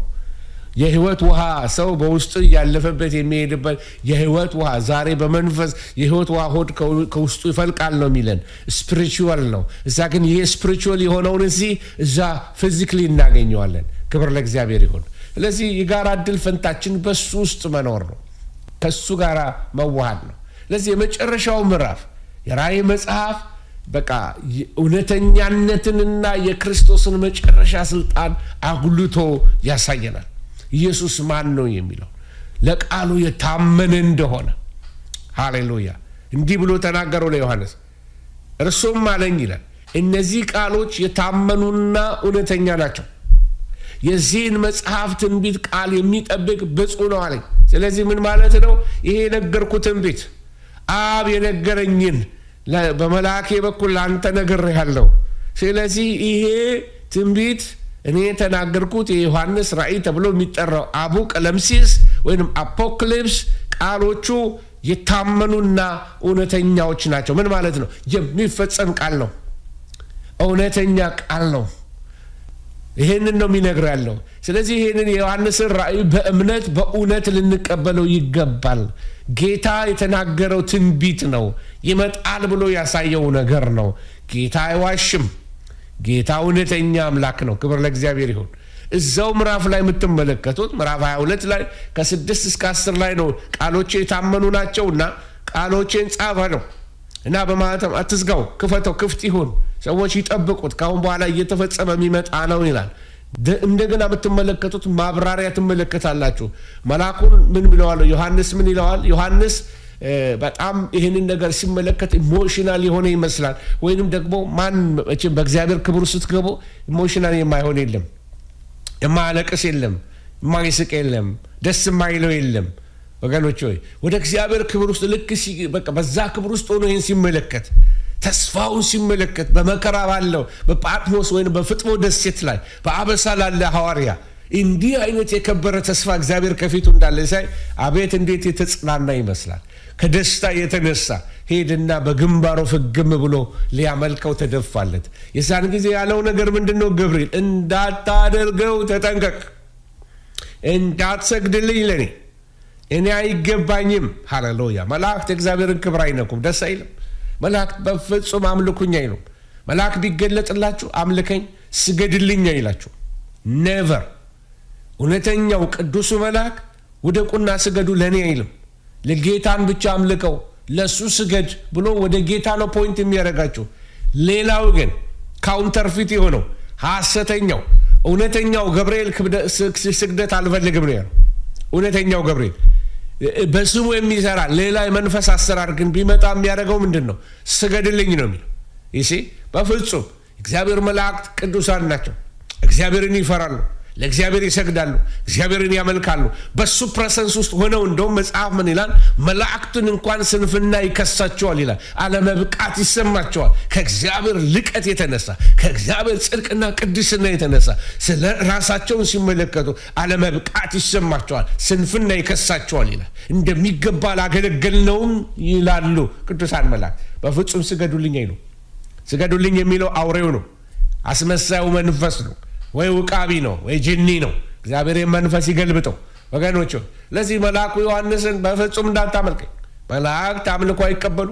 የህይወት ውሃ ሰው በውስጡ ያለፈበት የሚሄድበት የህይወት ውሃ ዛሬ በመንፈስ የህይወት ውሃ ሆድ ከውስጡ ይፈልቃል ነው የሚለን። ስፒሪቹዋል ነው። እዛ ግን ይሄ ስፒሪቹዋል የሆነውን እዛ ፊዚካሊ እናገኘዋለን። ክብር ለእግዚአብሔር ይሁን። ስለዚህ የጋራ እድል ፈንታችን በሱ ውስጥ መኖር ነው፣ ከሱ ጋር መዋሃድ ነው። ስለዚህ የመጨረሻው ምዕራፍ የራእይ መጽሐፍ በቃ እውነተኛነትንና የክርስቶስን መጨረሻ ስልጣን አጉልቶ ያሳየናል። ኢየሱስ ማን ነው የሚለው ለቃሉ የታመነ እንደሆነ ሃሌሉያ እንዲህ ብሎ ተናገረው ለዮሐንስ። እርሱም አለኝ ይላል እነዚህ ቃሎች የታመኑና እውነተኛ ናቸው። የዚህን መጽሐፍ ትንቢት ቃል የሚጠብቅ ብፁዕ ነው አለኝ። ስለዚህ ምን ማለት ነው? ይሄ የነገርኩት ትንቢት አብ የነገረኝን በመልአኬ በኩል ላንተ ነግሬሃለሁ። ስለዚህ ይሄ ትንቢት እኔ የተናገርኩት የዮሐንስ ራእይ ተብሎ የሚጠራው አቡ ቀለምሲስ ወይም አፖካሊፕስ ቃሎቹ የታመኑና እውነተኛዎች ናቸው። ምን ማለት ነው? የሚፈጸም ቃል ነው፣ እውነተኛ ቃል ነው። ይሄንን ነው የሚነግር ያለው። ስለዚህ ይሄንን የዮሐንስን ራእይ በእምነት በእውነት ልንቀበለው ይገባል። ጌታ የተናገረው ትንቢት ነው፣ ይመጣል ብሎ ያሳየው ነገር ነው። ጌታ አይዋሽም። ጌታ እውነተኛ አምላክ ነው። ክብር ለእግዚአብሔር ይሁን። እዛው ምዕራፍ ላይ የምትመለከቱት ምዕራፍ 22 ላይ ከ6 እስከ 10 ላይ ነው ቃሎቼ የታመኑ ናቸውና ቃሎቼን ጻፈ ነው እና በማኅተም አትዝጋው፣ ክፈተው፣ ክፍት ይሁን፣ ሰዎች ይጠብቁት፣ ካሁን በኋላ እየተፈጸመ የሚመጣ ነው ይላል። እንደገና የምትመለከቱት ማብራሪያ ትመለከታላችሁ። መልአኩን ምን ብለዋል? ዮሐንስ ምን ይለዋል? ዮሐንስ በጣም ይህንን ነገር ሲመለከት ኢሞሽናል የሆነ ይመስላል። ወይንም ደግሞ ማን መቼም በእግዚአብሔር ክብር ስትገቡ ኢሞሽናል የማይሆን የለም፣ የማያለቅስ የለም፣ የማይስቅ የለም፣ ደስ የማይለው የለም። ወገኖች ሆይ ወደ እግዚአብሔር ክብር ውስጥ ልክ በቃ በዛ ክብር ውስጥ ሆኖ ይህን ሲመለከት ተስፋውን ሲመለከት በመከራ ባለው በጳጥሞስ ወይም በፍጥሞ ደሴት ላይ በአበሳ ላለ ሐዋርያ እንዲህ አይነት የከበረ ተስፋ እግዚአብሔር ከፊቱ እንዳለ ሳይ አቤት እንዴት የተጽናና ይመስላል። ከደስታ የተነሳ ሄድና በግንባሩ ፍግም ብሎ ሊያመልከው ተደፋለት። የዛን ጊዜ ያለው ነገር ምንድነው? ገብርኤል እንዳታደርገው ተጠንቀቅ፣ እንዳትሰግድልኝ ለኔ እኔ አይገባኝም። ሃሌሉያ። መላእክት እግዚአብሔርን ክብር አይነኩም፣ ደስ አይልም። መላእክት በፍጹም አምልኩኝ አይሉም። መልአክ ቢገለጥላችሁ አምልከኝ ስገድልኝ አይላችሁ። ኔቨር። እውነተኛው ቅዱሱ መልአክ ውደቁና ስገዱ ለኔ አይልም። ለጌታን ብቻ አምልከው ለሱ ስገድ ብሎ ወደ ጌታ ነው ፖይንት የሚያደርጋችሁ። ሌላው ግን ካውንተርፊት የሆነው ሐሰተኛው እውነተኛው ገብርኤል ስግደት አልፈልግም ነው ያለው። እውነተኛው ገብርኤል በስሙ የሚሰራ ሌላ የመንፈስ አሰራር ግን ቢመጣ የሚያደርገው ምንድን ነው? ስገድልኝ ነው የሚለው። ይሲ በፍጹም እግዚአብሔር መላእክት ቅዱሳን ናቸው። እግዚአብሔርን ይፈራሉ፣ ለእግዚአብሔር ይሰግዳሉ፣ እግዚአብሔርን ያመልካሉ። በሱ ፕሬሰንስ ውስጥ ሆነው እንደውም መጽሐፍ ምን ይላል? መላእክቱን እንኳን ስንፍና ይከሳቸዋል ይላል። አለመብቃት ይሰማቸዋል። ከእግዚአብሔር ልቀት የተነሳ ከእግዚአብሔር ጽድቅና ቅድስና የተነሳ ስለ ራሳቸውን ሲመለከቱ አለመብቃት ይሰማቸዋል፣ ስንፍና ይከሳቸዋል ይላል። እንደሚገባ አላገለገልነውም ይላሉ ቅዱሳን መላእክት። በፍጹም ስገዱልኝ አይሉ። ስገዱልኝ የሚለው አውሬው ነው፣ አስመሳዩ መንፈስ ነው፣ ወይ ውቃቢ ነው፣ ወይ ጅኒ ነው። እግዚአብሔር መንፈስ ይገልብጠው ወገኖች። ለዚህ መልአኩ ዮሐንስን በፍጹም እንዳታመልከኝ። መላእክት አምልኮ አይቀበሉ።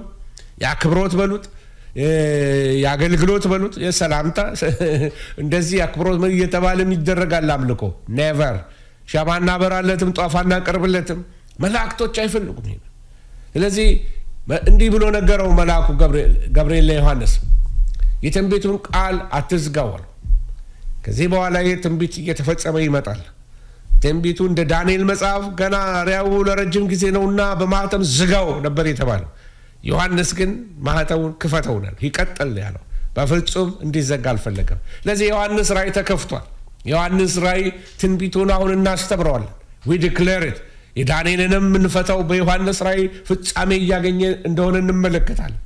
የአክብሮት በሉት፣ የአገልግሎት በሉት፣ የሰላምታ እንደዚህ አክብሮት ምን እየተባለም ይደረጋል አምልኮ። ኔቨር። ሻማና በራለትም ጧፋና ቀርብለትም መላእክቶች አይፈልጉም። ስለዚህ እንዲህ ብሎ ነገረው መልአኩ ገብርኤል ለዮሐንስ፣ የትንቢቱን ቃል አትዝጋው። ከዚህ በኋላ ይህ ትንቢት እየተፈጸመ ይመጣል። ትንቢቱ እንደ ዳንኤል መጽሐፍ ገና ሪያው ለረጅም ጊዜ ነውና በማህተም ዝጋው ነበር የተባለው። ዮሐንስ ግን ማህተሙን ክፈተውናል። ይቀጥል ያለው በፍጹም እንዲዘጋ አልፈለገም። ለዚህ ዮሐንስ ራእይ ተከፍቷል። ዮሐንስ ራእይ ትንቢቱን አሁን እናስተምረዋለን። we declare it የዳንኤልንም እንፈታው በዮሐንስ ራእይ ፍጻሜ እያገኘ እንደሆነ እንመለከታለን።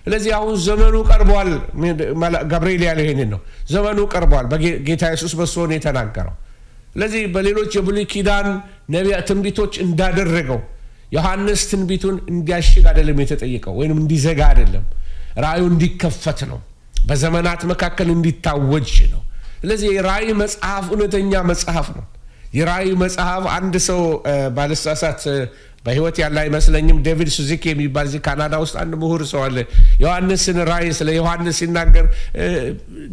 ስለዚህ አሁን ዘመኑ ቀርቧል። ገብርኤል ያለው ይሄንን ነው። ዘመኑ ቀርቧል። በጌታ ኢየሱስ በሶን የተናገረው። ስለዚህ በሌሎች የብሉይ ኪዳን ነቢያት ትንቢቶች እንዳደረገው ዮሐንስ ትንቢቱን እንዲያሽግ አይደለም የተጠየቀው፣ ወይንም እንዲዘጋ አይደለም። ራእዩ እንዲከፈት ነው። በዘመናት መካከል እንዲታወጅ ነው። ስለዚህ የራእይ መጽሐፍ እውነተኛ መጽሐፍ ነው። የራእይ መጽሐፍ አንድ ሰው ባለሳሳት በህይወት ያለ አይመስለኝም ዴቪድ ሱዙኪ የሚባል እዚህ ካናዳ ውስጥ አንድ ምሁር ሰው አለ። ዮሐንስን ራእይ ስለ ዮሐንስ ሲናገር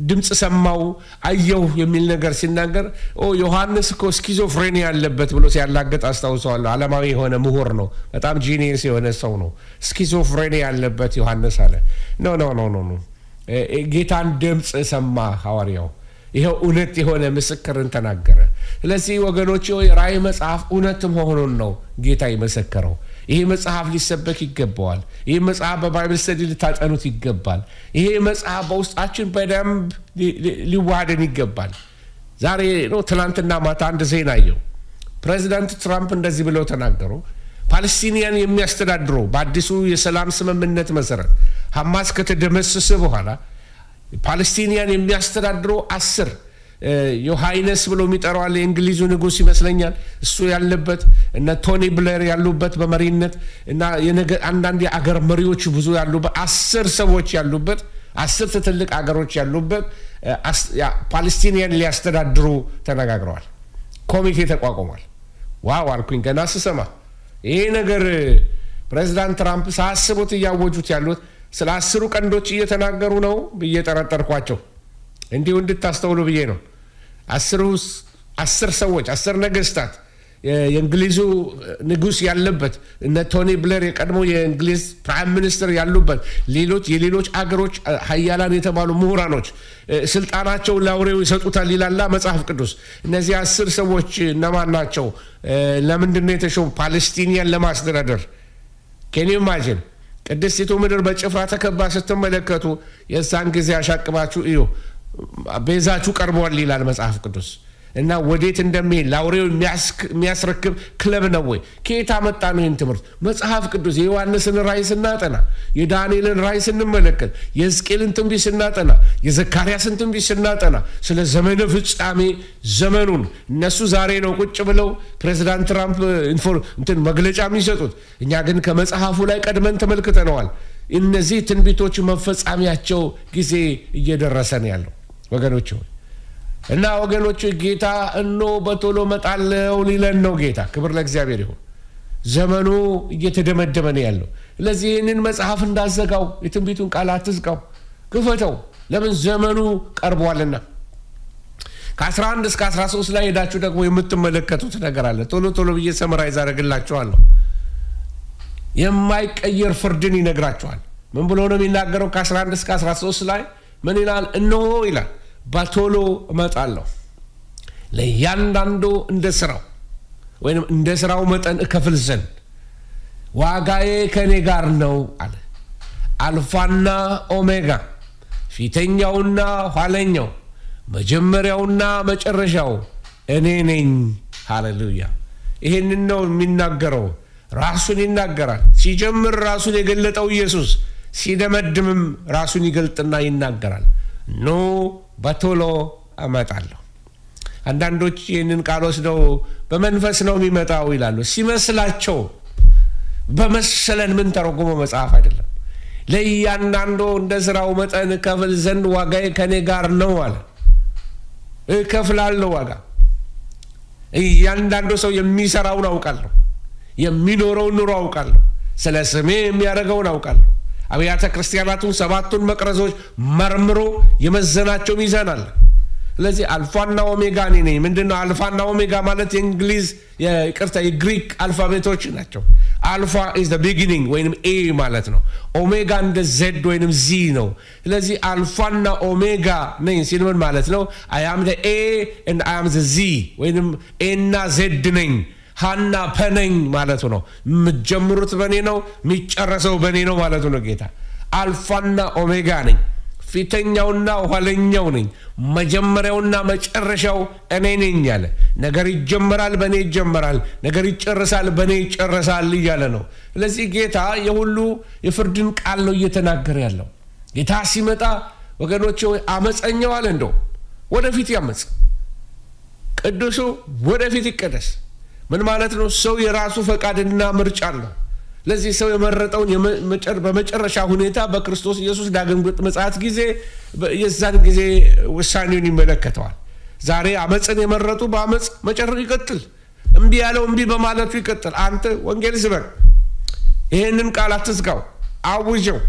ድምጽ ሰማው አየሁ የሚል ነገር ሲናገር ዮሐንስ እኮ ስኪዞፍሬኒያ ያለበት ብሎ ሲያላገጥ አስታውሰዋለሁ። ዓለማዊ የሆነ ምሁር ነው። በጣም ጂኒየስ የሆነ ሰው ነው። ስኪዞፍሬኒያ ያለበት ዮሐንስ አለ። ኖ ጌታን ድምጽ ሰማ ሐዋርያው። ይሄው እውነት የሆነ ምስክርን ተናገረ። ስለዚህ ወገኖች ራእይ መጽሐፍ እውነት መሆኑን ነው ጌታ የመሰከረው። ይሄ መጽሐፍ ሊሰበክ ይገባዋል። ይሄ መጽሐፍ በባይብል ስተዲ ልታጠኑት ይገባል። ይሄ መጽሐፍ በውስጣችን በደንብ ሊዋሃደን ይገባል። ዛሬ ነው ትናንትና ማታ አንድ ዜና አየሁ። ፕሬዚዳንት ትራምፕ እንደዚህ ብለው ተናገሩ። ፓለስቲኒያን የሚያስተዳድሩ በአዲሱ የሰላም ስምምነት መሰረት ሐማስ ከተደመሰሰ በኋላ ፓለስቲኒያን የሚያስተዳድሩ 10 ዮሐንስ ብሎ የሚጠራው የእንግሊዙ ንጉስ ይመስለኛል እሱ ያለበት እና ቶኒ ብሌር ያሉበት በመሪነት እና አንዳንድ የአገር መሪዎች ብዙ ያሉበት 10 ሰዎች ያሉበት 10 ትልቅ አገሮች ያሉበት ፓለስቲኒያን ሊያስተዳድሩ ተነጋግረዋል። ኮሚቴ ተቋቁሟል። ዋው አልኩኝ ገና ስሰማ። ይሄ ነገር ፕሬዝዳንት ትራምፕ ሳያስቡት እያወጁት ያሉት ስለ 10 ቀንዶች እየተናገሩ ነው ብዬ ጠረጠርኳቸው። እንዲሁ እንድታስተውሉ ብዬ ነው። 10 ሰዎች 10 ነገስታት የእንግሊዙ ንጉስ ያለበት እነ ቶኒ ብሌር የቀድሞ የእንግሊዝ ፕራይም ሚኒስተር ያሉበት የሌሎች አገሮች ሀያላን የተባሉ ምሁራኖች ስልጣናቸውን ለአውሬው ይሰጡታል ይላል መጽሐፍ ቅዱስ። እነዚህ 10 ሰዎች እነማን ናቸው? ለምንድን ነው የተሾሙ? ፓለስቲኒያን ለማስተዳደር። ኬን ዩ ኢማጂን? ቅድስቲቱ ምድር በጭፍራ ተከባ ስትመለከቱ የዛን ጊዜ አሻቅባችሁ እዩ ቤዛችሁ ቀርቧል ይላል መጽሐፍ ቅዱስ። እና ወዴት እንደሚሄድ ለአውሬው የሚያስረክብ ክለብ ነው ወይ? ከየት አመጣ ነው ይህን ትምህርት? መጽሐፍ ቅዱስ የዮሐንስን ራእይ ስናጠና፣ የዳንኤልን ራእይ ስንመለከት፣ የሕዝቅኤልን ትንቢት ስናጠና፣ የዘካርያስን ትንቢት ስናጠና ስለ ዘመነ ፍጻሜ ዘመኑን እነሱ ዛሬ ነው ቁጭ ብለው ፕሬዚዳንት ትራምፕ መግለጫ የሚሰጡት። እኛ ግን ከመጽሐፉ ላይ ቀድመን ተመልክተነዋል። እነዚህ ትንቢቶች መፈጻሚያቸው ጊዜ እየደረሰ ነው ያለው ወገኖች ሆይ። እና ወገኖች ጌታ በቶሎ መጣለው ሊለን ነው ጌታ። ክብር ለእግዚአብሔር ይሁን። ዘመኑ እየተደመደመ ነው ያለው። ስለዚህ ይህንን መጽሐፍ እንዳዘጋው የትንቢቱን ቃል አትዝጋው፣ ክፈተው። ለምን? ዘመኑ ቀርቧልና። ከ11 እስከ 13 ላይ ሄዳችሁ ደግሞ የምትመለከቱት ነገር አለ። ቶሎ ብዬ ሰመራይዝ አደርግላችኋለሁ። የማይቀየር ፍርድን ይነግራችኋል። ምን ብሎ ነው የሚናገረው? ከ11 እስከ 13 ላይ ምን ይላል? እነሆ ይላል በቶሎ እመጣለሁ፣ ለእያንዳንዱ እንደ ስራው ወይም እንደ ስራው መጠን እከፍል ዘንድ ዋጋዬ ከኔ ጋር ነው አለ። አልፋና ኦሜጋ፣ ፊተኛውና ኋለኛው፣ መጀመሪያውና መጨረሻው እኔ ነኝ። ሃሌሉያ! ይሄንን ነው የሚናገረው። ራሱን ይናገራል። ሲጀምር ራሱን የገለጠው ኢየሱስ፣ ሲደመድምም ራሱን ይገልጥና ይናገራል። በቶሎ እመጣለሁ። አንዳንዶች ይህንን ቃል ወስደው በመንፈስ ነው የሚመጣው ይላሉ። ሲመስላቸው በመሰለን ምን ተረጉመው መጽሐፍ አይደለም። ለእያንዳንዱ እንደ ስራው መጠን እከፍል ዘንድ ዋጋዬ ከኔ ጋር ነው አለ። እከፍላለሁ ዋጋ። እያንዳንዱ ሰው የሚሰራውን አውቃለሁ፣ የሚኖረውን ኑሮ አውቃለሁ፣ ስለ ስሜ የሚያደርገውን አውቃለሁ። አብያተ ክርስቲያናቱን 7ቱን መቅረዞች መርምሮ የመዘናቸው ሚዛን አለ። ስለዚህ አልፋና ኦሜጋ እኔ ነኝ። ምንድነው አልፋና ኦሜጋ ማለት? የግሪክ አልፋቤቶች ናቸው። አልፋ is the beginning ወይንም ኤ ማለት ነው። ኦሜጋ እንደ ዜድ ወይንም ዚ ነው። ስለዚህ አልፋና ኦሜጋ ነኝ ሲል ምን ማለት ነው? I am the A and I am the Z ወይንም ኤ እና ዜድ ነኝ፣ ሃና ፐነኝ ማለቱ ነው። የምትጀምሩት በኔ ነው፣ የሚጨረሰው በኔ ነው ማለቱ ነው ጌታ። አልፋና ኦሜጋ ነኝ፣ ፊተኛውና ኋለኛው ነኝ መጀመሪያውና መጨረሻው እኔ ነኝ ያለ ነገር ይጀምራል በእኔ ይጀምራል ነገር ይጨርሳል በእኔ ይጨርሳል እያለ ነው ስለዚህ ጌታ የሁሉ የፍርድን ቃል ነው እየተናገረ ያለው ጌታ ሲመጣ ወገኖቼ አመፀኛው አለ እንደው ወደፊት ያመጽ ቅዱሱ ወደፊት ይቀደስ ምን ማለት ነው ሰው የራሱ ፈቃድና ምርጫ አለው ለዚህ ሰው የመረጠውን በመጨረሻ ሁኔታ በክርስቶስ ኢየሱስ ዳግም ምጽአት ጊዜ የዛን ጊዜ ውሳኔውን ይመለከተዋል ዛሬ አመጽን የመረጡ በአመጽ መጨረሻ ይቀጥል እምቢ ያለው እምቢ በማለቱ ይቀጥል አንተ ወንጌል ስበክ ይሄንን ቃል አትዝጋው አውጀው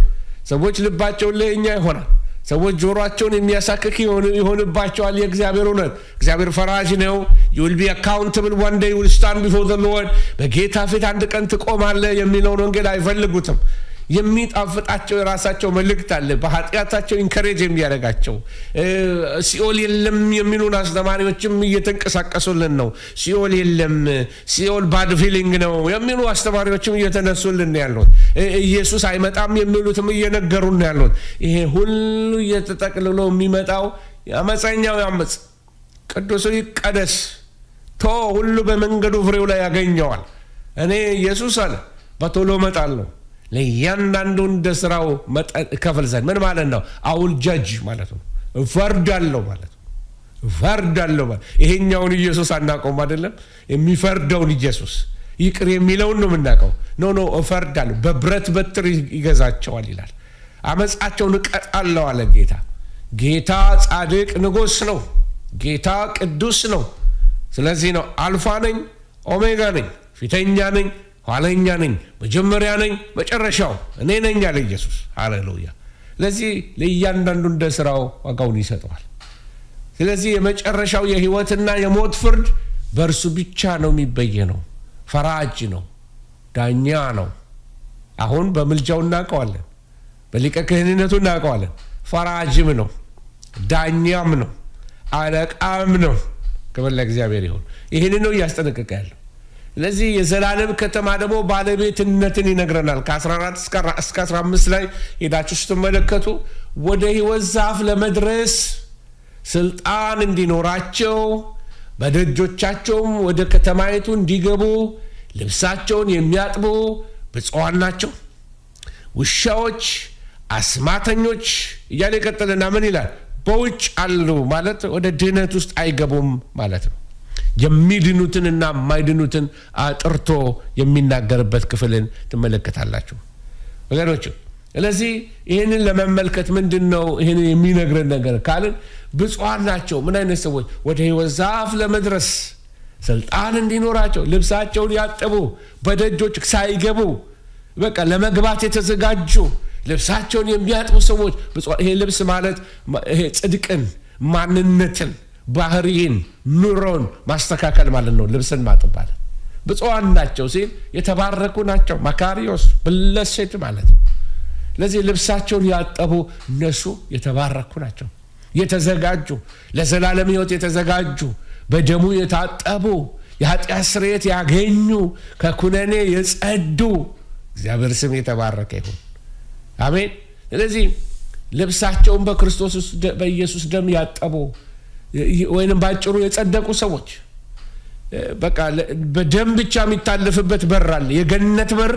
ሰዎች ልባቸው ለኛ ይሆናል ሰዎች ጆሮአቸውን የሚያሳክክ ይሆንባቸዋል የእግዚአብሔር እውነት እግዚአብሔር ፈራጅ ነው you will be accountable one day you will stand before the Lord በጌታ ፊት አንድ ቀን ትቆማለህ የሚለውን ወንጌል አይፈልጉትም የሚጣፍጣቸው የራሳቸው መልእክት አለ በኃጢአታቸው ኢንከሬጅ የሚያደርጋቸው ሲኦል የለም የሚሉን አስተማሪዎችም እየተንቀሳቀሱልን ነው ሲኦል የለም ሲኦል ባድ ፊሊንግ ነው የሚሉ አስተማሪዎችም እየተነሱልን ያሉት ኢየሱስ አይመጣም የሚሉትም እየነገሩን ያሉት ይሄ ሁሉ እየተጠቅልሎ የሚመጣው አመፀኛው ያመጽ ቅዱሱ ይቀደስ ቶ ሁሉ በመንገዱ ፍሬው ላይ ያገኘዋል እኔ ኢየሱስ አለ በቶሎ እመጣለሁ ለያንዳንዱ እንደ ስራው ከፈል ዘንድ ምን ማለት ነው አውል ጃጅ ማለት ነው ፈርዳለሁ ማለት ነው ፈርዳለሁ ይሄኛውን ኢየሱስ አናቆም አይደለም የሚፈርደውን ኢየሱስ ይቅር የሚለውን ነው የምናቀው ኖ ፈርዳለሁ በብረት በትር ይገዛቸዋል ይላል አመጻቸውን እቀጣለሁ አለ ጌታ ጻድቅ ንጉስ ነው ጌታ ቅዱስ ነው ስለዚህ ነው አልፋ ነኝ ኦሜጋ ነኝ ፊተኛ ነኝ ኋለኛ ነኝ መጀመሪያ ነኝ መጨረሻው እኔ ነኝ አለ ኢየሱስ ሃሌሉያ ለዚህ ለእያንዳንዱ እንደ ስራው ዋጋውን ይሰጠዋል ስለዚህ የመጨረሻው የህይወትና የሞት ፍርድ በእርሱ ብቻ ነው የሚበየነው ፈራጅ ነው ዳኛ ነው አሁን በመልጃው እናቀዋለን በሊቀ ክህነቱ እናቀዋለን ፈራጅም ነው ዳኛም ነው አለቃም ነው ክብር ለእግዚአብሔር ይሁን ይሄን ነው ያስጠነቀቀ ያለው ለዚህ የዘላለም ከተማ ደግሞ ባለቤትነትን ይነግረናል ከ14 እስከ 15 ላይ ሄዳችሁ ስትመለከቱ ወደ ሕይወት ዛፍ ለመድረስ ስልጣን እንዲኖራቸው በደጆቻቸውም ወደ ከተማይቱ እንዲገቡ ልብሳቸውን የሚያጥቡ ብፁዓን ናቸው ውሻዎች አስማተኞች እያለ ይቀጥልና ምን ይላል በውጭ አሉ ማለት ወደ ድህነት ውስጥ አይገቡም ማለት ነው የሚድኑትንና ማይድኑትን አጥርቶ የሚናገርበት ክፍልን ትመለከታላችሁ ወገኖች ስለዚህ ይሄንን ለመመልከት ምንድነው ይሄንን የሚነግረን ነገር ካልን ብፁዓን ናቸው ምን አይነት ሰዎች ወደ ሕይወት ዛፍ ለመድረስ ስልጣን እንዲኖራቸው ልብሳቸውን ያጠቡ በደጆች ሳይገቡ በቃ ለመግባት የተዘጋጁ ልብሳቸውን የሚያጥቡ ሰዎች ይሄ ልብስ ማለት ይሄ ጽድቅን ማንነትን ባህሪን ኑሮን ማስተካከል ማለት ነው ልብስን ማጥባል ብፁዓን ናቸው ሲል የተባረኩ ናቸው ማካሪዮስ ብለሴት ማለት ነው ለዚህ ልብሳቸውን ያጠቡ እነሱ የተባረኩ ናቸው የተዘጋጁ ለዘላለም ሕይወት የተዘጋጁ በደሙ የታጠቡ የኃጢአት ስርየት ያገኙ ከኩነኔ የጸዱ እግዚአብሔር ስም የተባረከ ይሁን አሜን ስለዚህ ልብሳቸውን በክርስቶስ በኢየሱስ ደም ያጠቡ ወይንም ባጭሩ የጸደቁ ሰዎች በቃ በደም ብቻ የሚታለፍበት በር አለ የገነት በር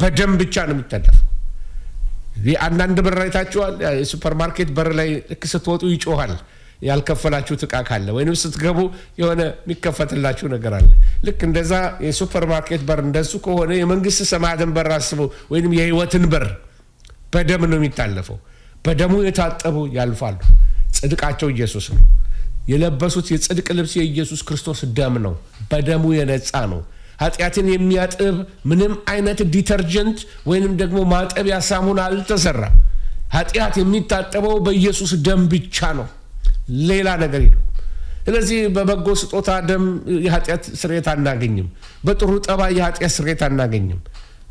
በደም ብቻ ነው የሚታለፈው አንዳንድ በር አይታችኋል ሱፐርማርኬት በር ላይ ስትወጡ ይጮሃል ያልከፈላችሁት ዕቃ ካለ ወይንም ስትገቡ የሆነ የሚከፈትላችሁ ነገር አለ ልክ እንደዛ የሱፐርማርኬት በር እንደሱ ከሆነ የመንግስት ሰማያትን በር አስቡ ወይንም የህይወትን በር በደም ነው የሚታለፈው በደሙ የታጠቡ ያልፋሉ ጽድቃቸው ኢየሱስ ነው የለበሱት የጽድቅ ልብስ የኢየሱስ ክርስቶስ ደም ነው በደሙ የነጻ ነው ኃጢአትን የሚያጥብ ምንም አይነት ዲተርጀንት ወይንም ደግሞ ማጠቢያ ሳሙና አልተሰራም ኃጢአት የሚታጠበው በኢየሱስ ደም ብቻ ነው ሌላ ነገር የለም ስለዚህ በበጎ ስጦታ ደም የኃጢአት ስርየት አናገኝም በጥሩ ጠባይ የኃጢአት ስርየት አናገኝም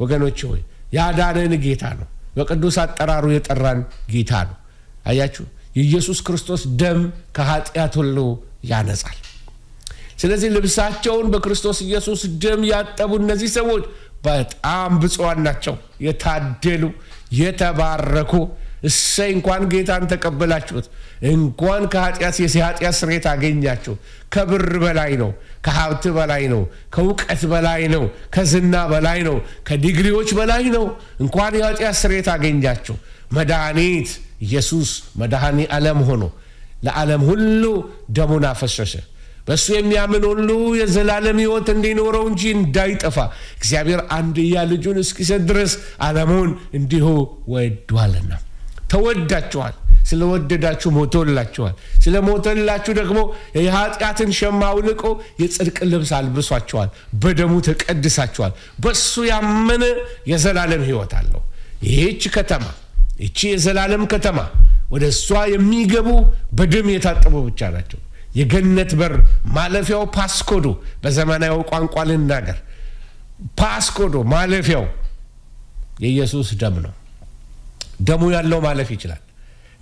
ወገኖች ሆይ ያዳነን ጌታ ነው በቅዱስ አጠራሩ የጠራን ጌታ ነው አያችሁ የኢየሱስ ክርስቶስ ደም ከኃጢአት ሁሉ ያነጻል ስለዚህ ልብሳቸውን በክርስቶስ ኢየሱስ ደም ያጠቡ እነዚህ ሰዎች በጣም ብፁዓን ናቸው የታደሉ የተባረኩ እሰይ እንኳን ጌታን ተቀበላችሁት፣ እንኳን ከኃጢአት የኃጢአት ስርየት አገኛችሁ። ከብር በላይ ነው፣ ከሀብት በላይ ነው፣ ከእውቀት በላይ ነው፣ ከዝና በላይ ነው፣ ከዲግሪዎች በላይ ነው። እንኳን የኃጢአት ስርየት አገኛችሁ። መድኃኒት ኢየሱስ መድኃኒ ዓለም ሆኖ ለዓለም ሁሉ ደሙን አፈሰሰ። በሱ የሚያምን ሁሉ የዘላለም ሕይወት እንዲኖረው እንጂ እንዳይጠፋ እግዚአብሔር አንድያ ልጁን እስኪሰጥ ድረስ ዓለሙን እንዲሁ ወዷልና። ተወዳችኋል። ስለወደዳችሁ ሞቶላችኋል። ስለሞተላችሁ ደግሞ የኃጢአትን ሸማ አውልቆ የጽድቅ ልብስ አልብሷችኋል። በደሙ ተቀድሳችኋል። በሱ ያመነ የዘላለም ሕይወት አለው። ይህች ከተማ፣ ይህች የዘላለም ከተማ ወደ እሷ የሚገቡ በደም የታጠቡ ብቻ ናቸው። የገነት በር ማለፊያው ፓስኮዶ፣ በዘመናዊ ቋንቋ ልናገር፣ ፓስኮዶ ማለፊያው የኢየሱስ ደም ነው። ደሙ ያለው ማለፍ ይችላል።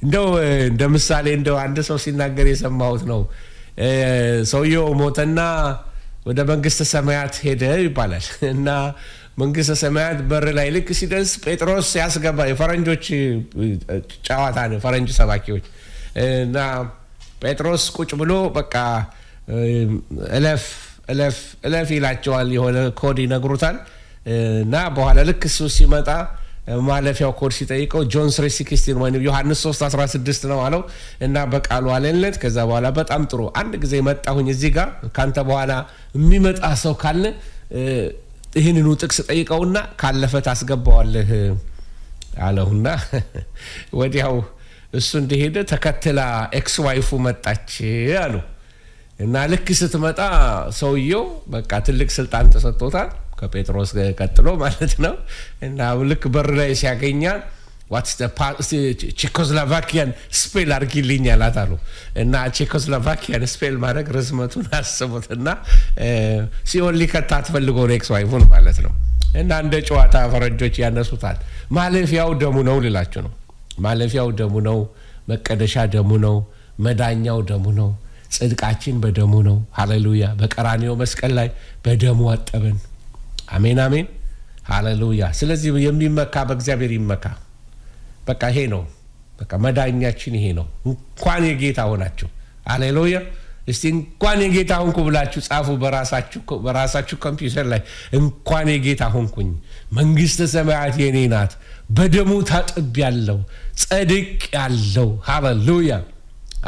እንደው እንደ ምሳሌ እንደው አንድ ሰው ሲናገር የሰማሁት ነው። ሰውየው ሞተና ወደ መንግስተ ሰማያት ሄደ ይባላል እና መንግስተ ሰማያት በር ላይ ልክ ሲደርስ ጴጥሮስ ያስገባ፣ የፈረንጆች ጨዋታ ነው፣ ፈረንጅ ሰባኪዎች እና ጴጥሮስ ቁጭ ብሎ በቃ እለፍ እለፍ እለፍ ይላቸዋል። የሆነ ኮድ ይነግሩታል እና በኋላ ልክ እሱ ሲመጣ ማለፊያው ኮድ ሲጠይቀው ጆን 3:16 ወይም ዮሐንስ 3:16 ነው አለው እና በቃሉ አለለት። ከዛ በኋላ በጣም ጥሩ፣ አንድ ጊዜ መጣሁኝ እዚህ ጋር ካንተ በኋላ የሚመጣ ሰው ካለ ይህንኑ ጥቅስ ጠይቀውና ካለፈ ታስገባዋለህ አለውና ወዲያው እሱ እንደሄደ ተከትላ ኤክስ ዋይፉ መጣች አሉ እና ልክ ስትመጣ ሰውየው በቃ ትልቅ ስልጣን ተሰጥቶታል ከጴጥሮስ ቀጥሎ ማለት ነው። እና ልክ በር ላይ ሲያገኛል ዋትስ ቼኮስሎቫኪያን ስፔል አድርጊልኝ አላት አሉ እና ቼኮስሎቫኪያን ስፔል ማድረግ ርዝመቱን አስቡትና ሲኦል ሊከታት ፈልጎ ኤክስ ዋይፉን ማለት ነው። እና እንደ ጨዋታ ፈረንጆች ያነሱታል። ማለፊያው ደሙ ነው ልላችሁ ነው። ማለፊያው ደሙ ነው። መቀደሻ ደሙ ነው። መዳኛው ደሙ ነው። ጽድቃችን በደሙ ነው። ሃሌሉያ! በቀራንዮ መስቀል ላይ በደሙ አጠበን። አሜን አሜን፣ ሃሌሉያ! ስለዚህ የሚመካ በእግዚአብሔር ይመካ። በቃ ይሄ ነው። በቃ መዳኛችን ይሄ ነው። እንኳን የጌታ ሆናችሁ። ሃሌሉያ! እስቲ እንኳን የጌታ ሆንኩ ብላችሁ ጻፉ በራሳችሁ ኮምፒውተር ላይ እንኳን የጌታ ሆንኩኝ፣ መንግስተ ሰማያት የኔ ናት፣ በደሙ ታጥቤያለሁ፣ ጸድቄያለሁ። ሃሌሉያ!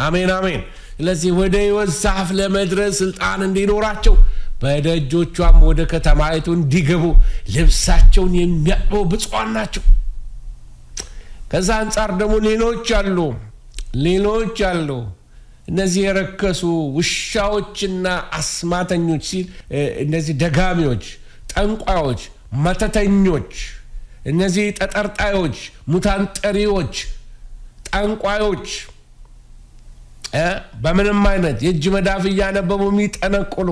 አሜን አሜን። ስለዚህ ወደ ሕይወት ዛፍ ለመድረስ ስልጣን እንዲኖራቸው በደጆቿም ወደ ከተማይቱ እንዲገቡ ልብሳቸውን የሚያጥቡ ብፁዓን ናቸው። ከዛ አንጻር ደግሞ ሌሎች አሉ። እነዚህ የረከሱ ውሻዎችና አስማተኞች ሲል እነዚህ ደጋሚዎች፣ ጠንቋዮች፣ መተተኞች፣ እነዚህ ጠጠርጣዮች፣ ሙታን ጠሪዎች፣ ጠንቋዮች፣ በምንም አይነት የእጅ መዳፍ እያነበቡ የሚጠነቁሉ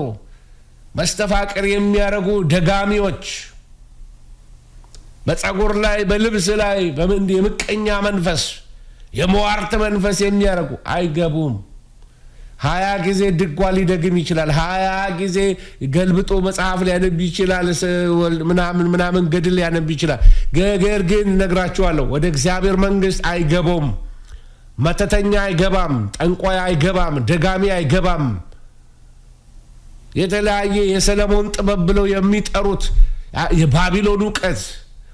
መስተፋቅር የሚያደርጉ ደጋሚዎች፣ በፀጉር ላይ በልብስ ላይ የምቀኛ መንፈስ የመዋርት መንፈስ የሚያደርጉ አይገቡም። 20 ጊዜ ድጓ ሊደግም ይችላል። 20 ጊዜ ገልብጦ መጽሐፍ ሊያነብ ይችላል። ምናምን ገድል ሊያነብ ይችላል። ነገር ግን እነግራችኋለሁ ወደ እግዚአብሔር መንግስት አይገቡም። መተተኛ አይገባም። ጠንቋይ አይገባም። ደጋሚ አይገባም። የተለያየ የሰለሞን ጥበብ ብለው የሚጠሩት የባቢሎን እውቀት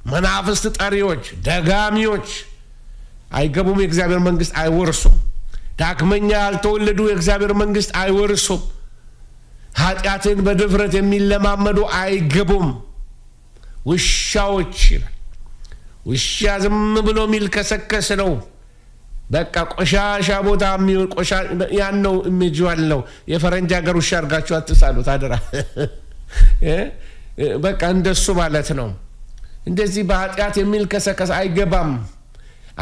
መናፍስት ጠሪዎች፣ ደጋሚዎች አይገቡም። የእግዚአብሔር መንግስት አይወርሱም። ዳግመኛ ያልተወለዱ የእግዚአብሔር መንግስት አይወርሱም። ኃጢአትን በድፍረት የሚለማመዱ አይገቡም። ውሻዎች ይላል። ውሻ ዝም ብሎ የሚልከሰከስ ነው። በቃ ቆሻሻ ቦታ ያን ነው ኢሜጅዋል ነው። የፈረንጅ ሀገር ውሻ አድርጋችሁ አትሳሉት አደራ። በቃ እንደሱ ማለት ነው። እንደዚህ በኃጢአት የሚልከሰከስ አይገባም።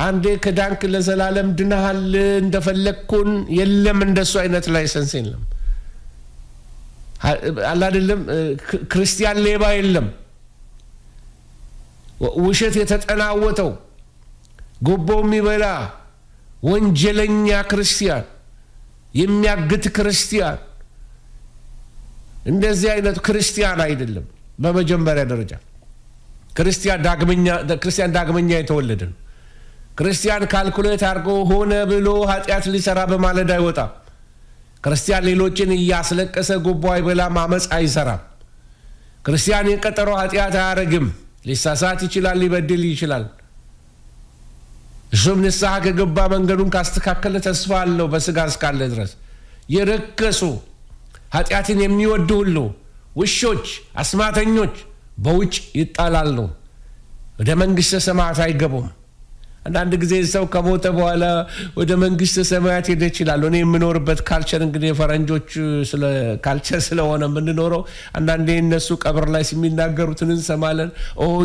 አንዴ ከዳንክ ለዘላለም ድነሃል እንደፈለግኩን የለም። እንደሱ አይነት ላይሰንስ የለም። አላደለም ክርስቲያን ሌባ የለም። ውሸት የተጠናወተው ጉቦ የሚበላ ወንጀለኛ ክርስቲያን፣ የሚያግት ክርስቲያን፣ እንደዚህ አይነት ክርስቲያን አይደለም። በመጀመሪያ ደረጃ ክርስቲያን ዳግመኛ የተወለደ ነው። ክርስቲያን ካልኩሌት አድርጎ ሆነ ብሎ ኃጢአት ሊሰራ በማለዳ አይወጣም። ክርስቲያን ሌሎችን እያስለቀሰ ጉቦ አይበላም፣ አመፅ አይሰራም። ክርስቲያን የቀጠሮ ኃጢአት አያረግም። ሊሳሳት ይችላል፣ ሊበድል ይችላል። እሱም ንስሐ ከገባ መንገዱን ካስተካከለ ተስፋ አለው በስጋ እስካለ ድረስ። የረከሱ ኃጢአትን የሚወዱ ሁሉ ውሾች፣ አስማተኞች በውጭ ይጣላሉ፣ ወደ መንግሥተ ሰማያት አይገቡም። አንዳንድ ጊዜ ሰው ከሞተ በኋላ ወደ መንግሥተ ሰማያት ሄደ ይችላል። እኔ የምኖርበት ካልቸር እንግዲህ የፈረንጆች ካልቸር ስለሆነ የምንኖረው አንዳንዴ እነሱ ቀብር ላይ የሚናገሩትን እንሰማለን።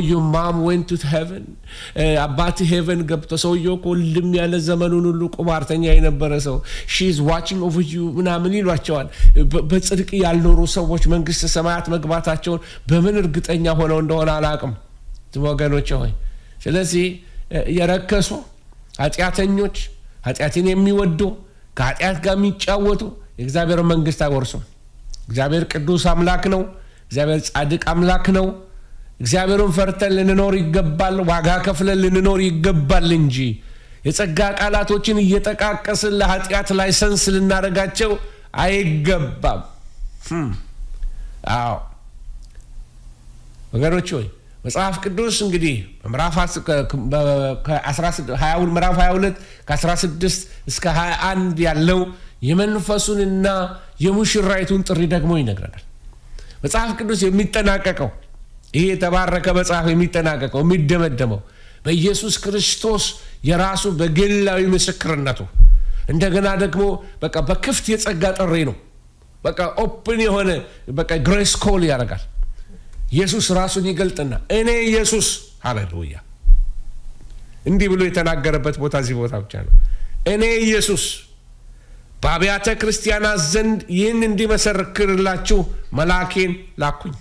ዩ ማም ዌንት ቱ ሄቨን፣ አባት ሄቨን ገብቶ ሰውየው እኮ ልም ያለ ዘመኑን ሁሉ ቁማርተኛ የነበረ ሰው ሺ ኢዝ ዋቺንግ ኦቨር ዩ ምናምን ይሏቸዋል። በጽድቅ ያልኖሩ ሰዎች መንግሥተ ሰማያት መግባታቸውን በምን እርግጠኛ ሆነው እንደሆነ አላቅም ወገኖች ሆይ። ስለዚህ የረከሱ ኃጢአተኞች፣ ኃጢአትን የሚወዱ ከኃጢአት ጋር የሚጫወቱ የእግዚአብሔር መንግሥት አይወርሱም። እግዚአብሔር ቅዱስ አምላክ ነው። እግዚአብሔር ጻድቅ አምላክ ነው። እግዚአብሔርን ፈርተን ልንኖር ይገባል። ዋጋ ከፍለን ልንኖር ይገባል እንጂ የጸጋ ቃላቶችን እየጠቃቀስን ለኃጢአት ላይሰንስ ልናደርጋቸው አይገባም። አዎ ወገኖች ሆይ መጽሐፍ ቅዱስ እንግዲህ ምዕራፍ 22 ከ16 እስከ 21 ያለው የመንፈሱንና የሙሽራይቱን ጥሪ ደግሞ ይነግረናል። መጽሐፍ ቅዱስ የሚጠናቀቀው ይሄ የተባረከ መጽሐፍ የሚጠናቀቀው የሚደመደመው በኢየሱስ ክርስቶስ የራሱ በግላዊ ምስክርነቱ እንደገና ደግሞ በቃ በክፍት የጸጋ ጥሪ ነው። በቃ ኦፕን የሆነ በቃ ግሬስ ኮል ያደርጋል። ኢየሱስ ራሱን ይገልጥና እኔ ኢየሱስ ሃሌሉያ እንዲህ ብሎ የተናገረበት ቦታ እዚህ ቦታ ብቻ ነው። እኔ ኢየሱስ በአብያተ ክርስቲያናት ዘንድ ይህን እንዲመሰክርላችሁ መልአኬን ላኩኝ።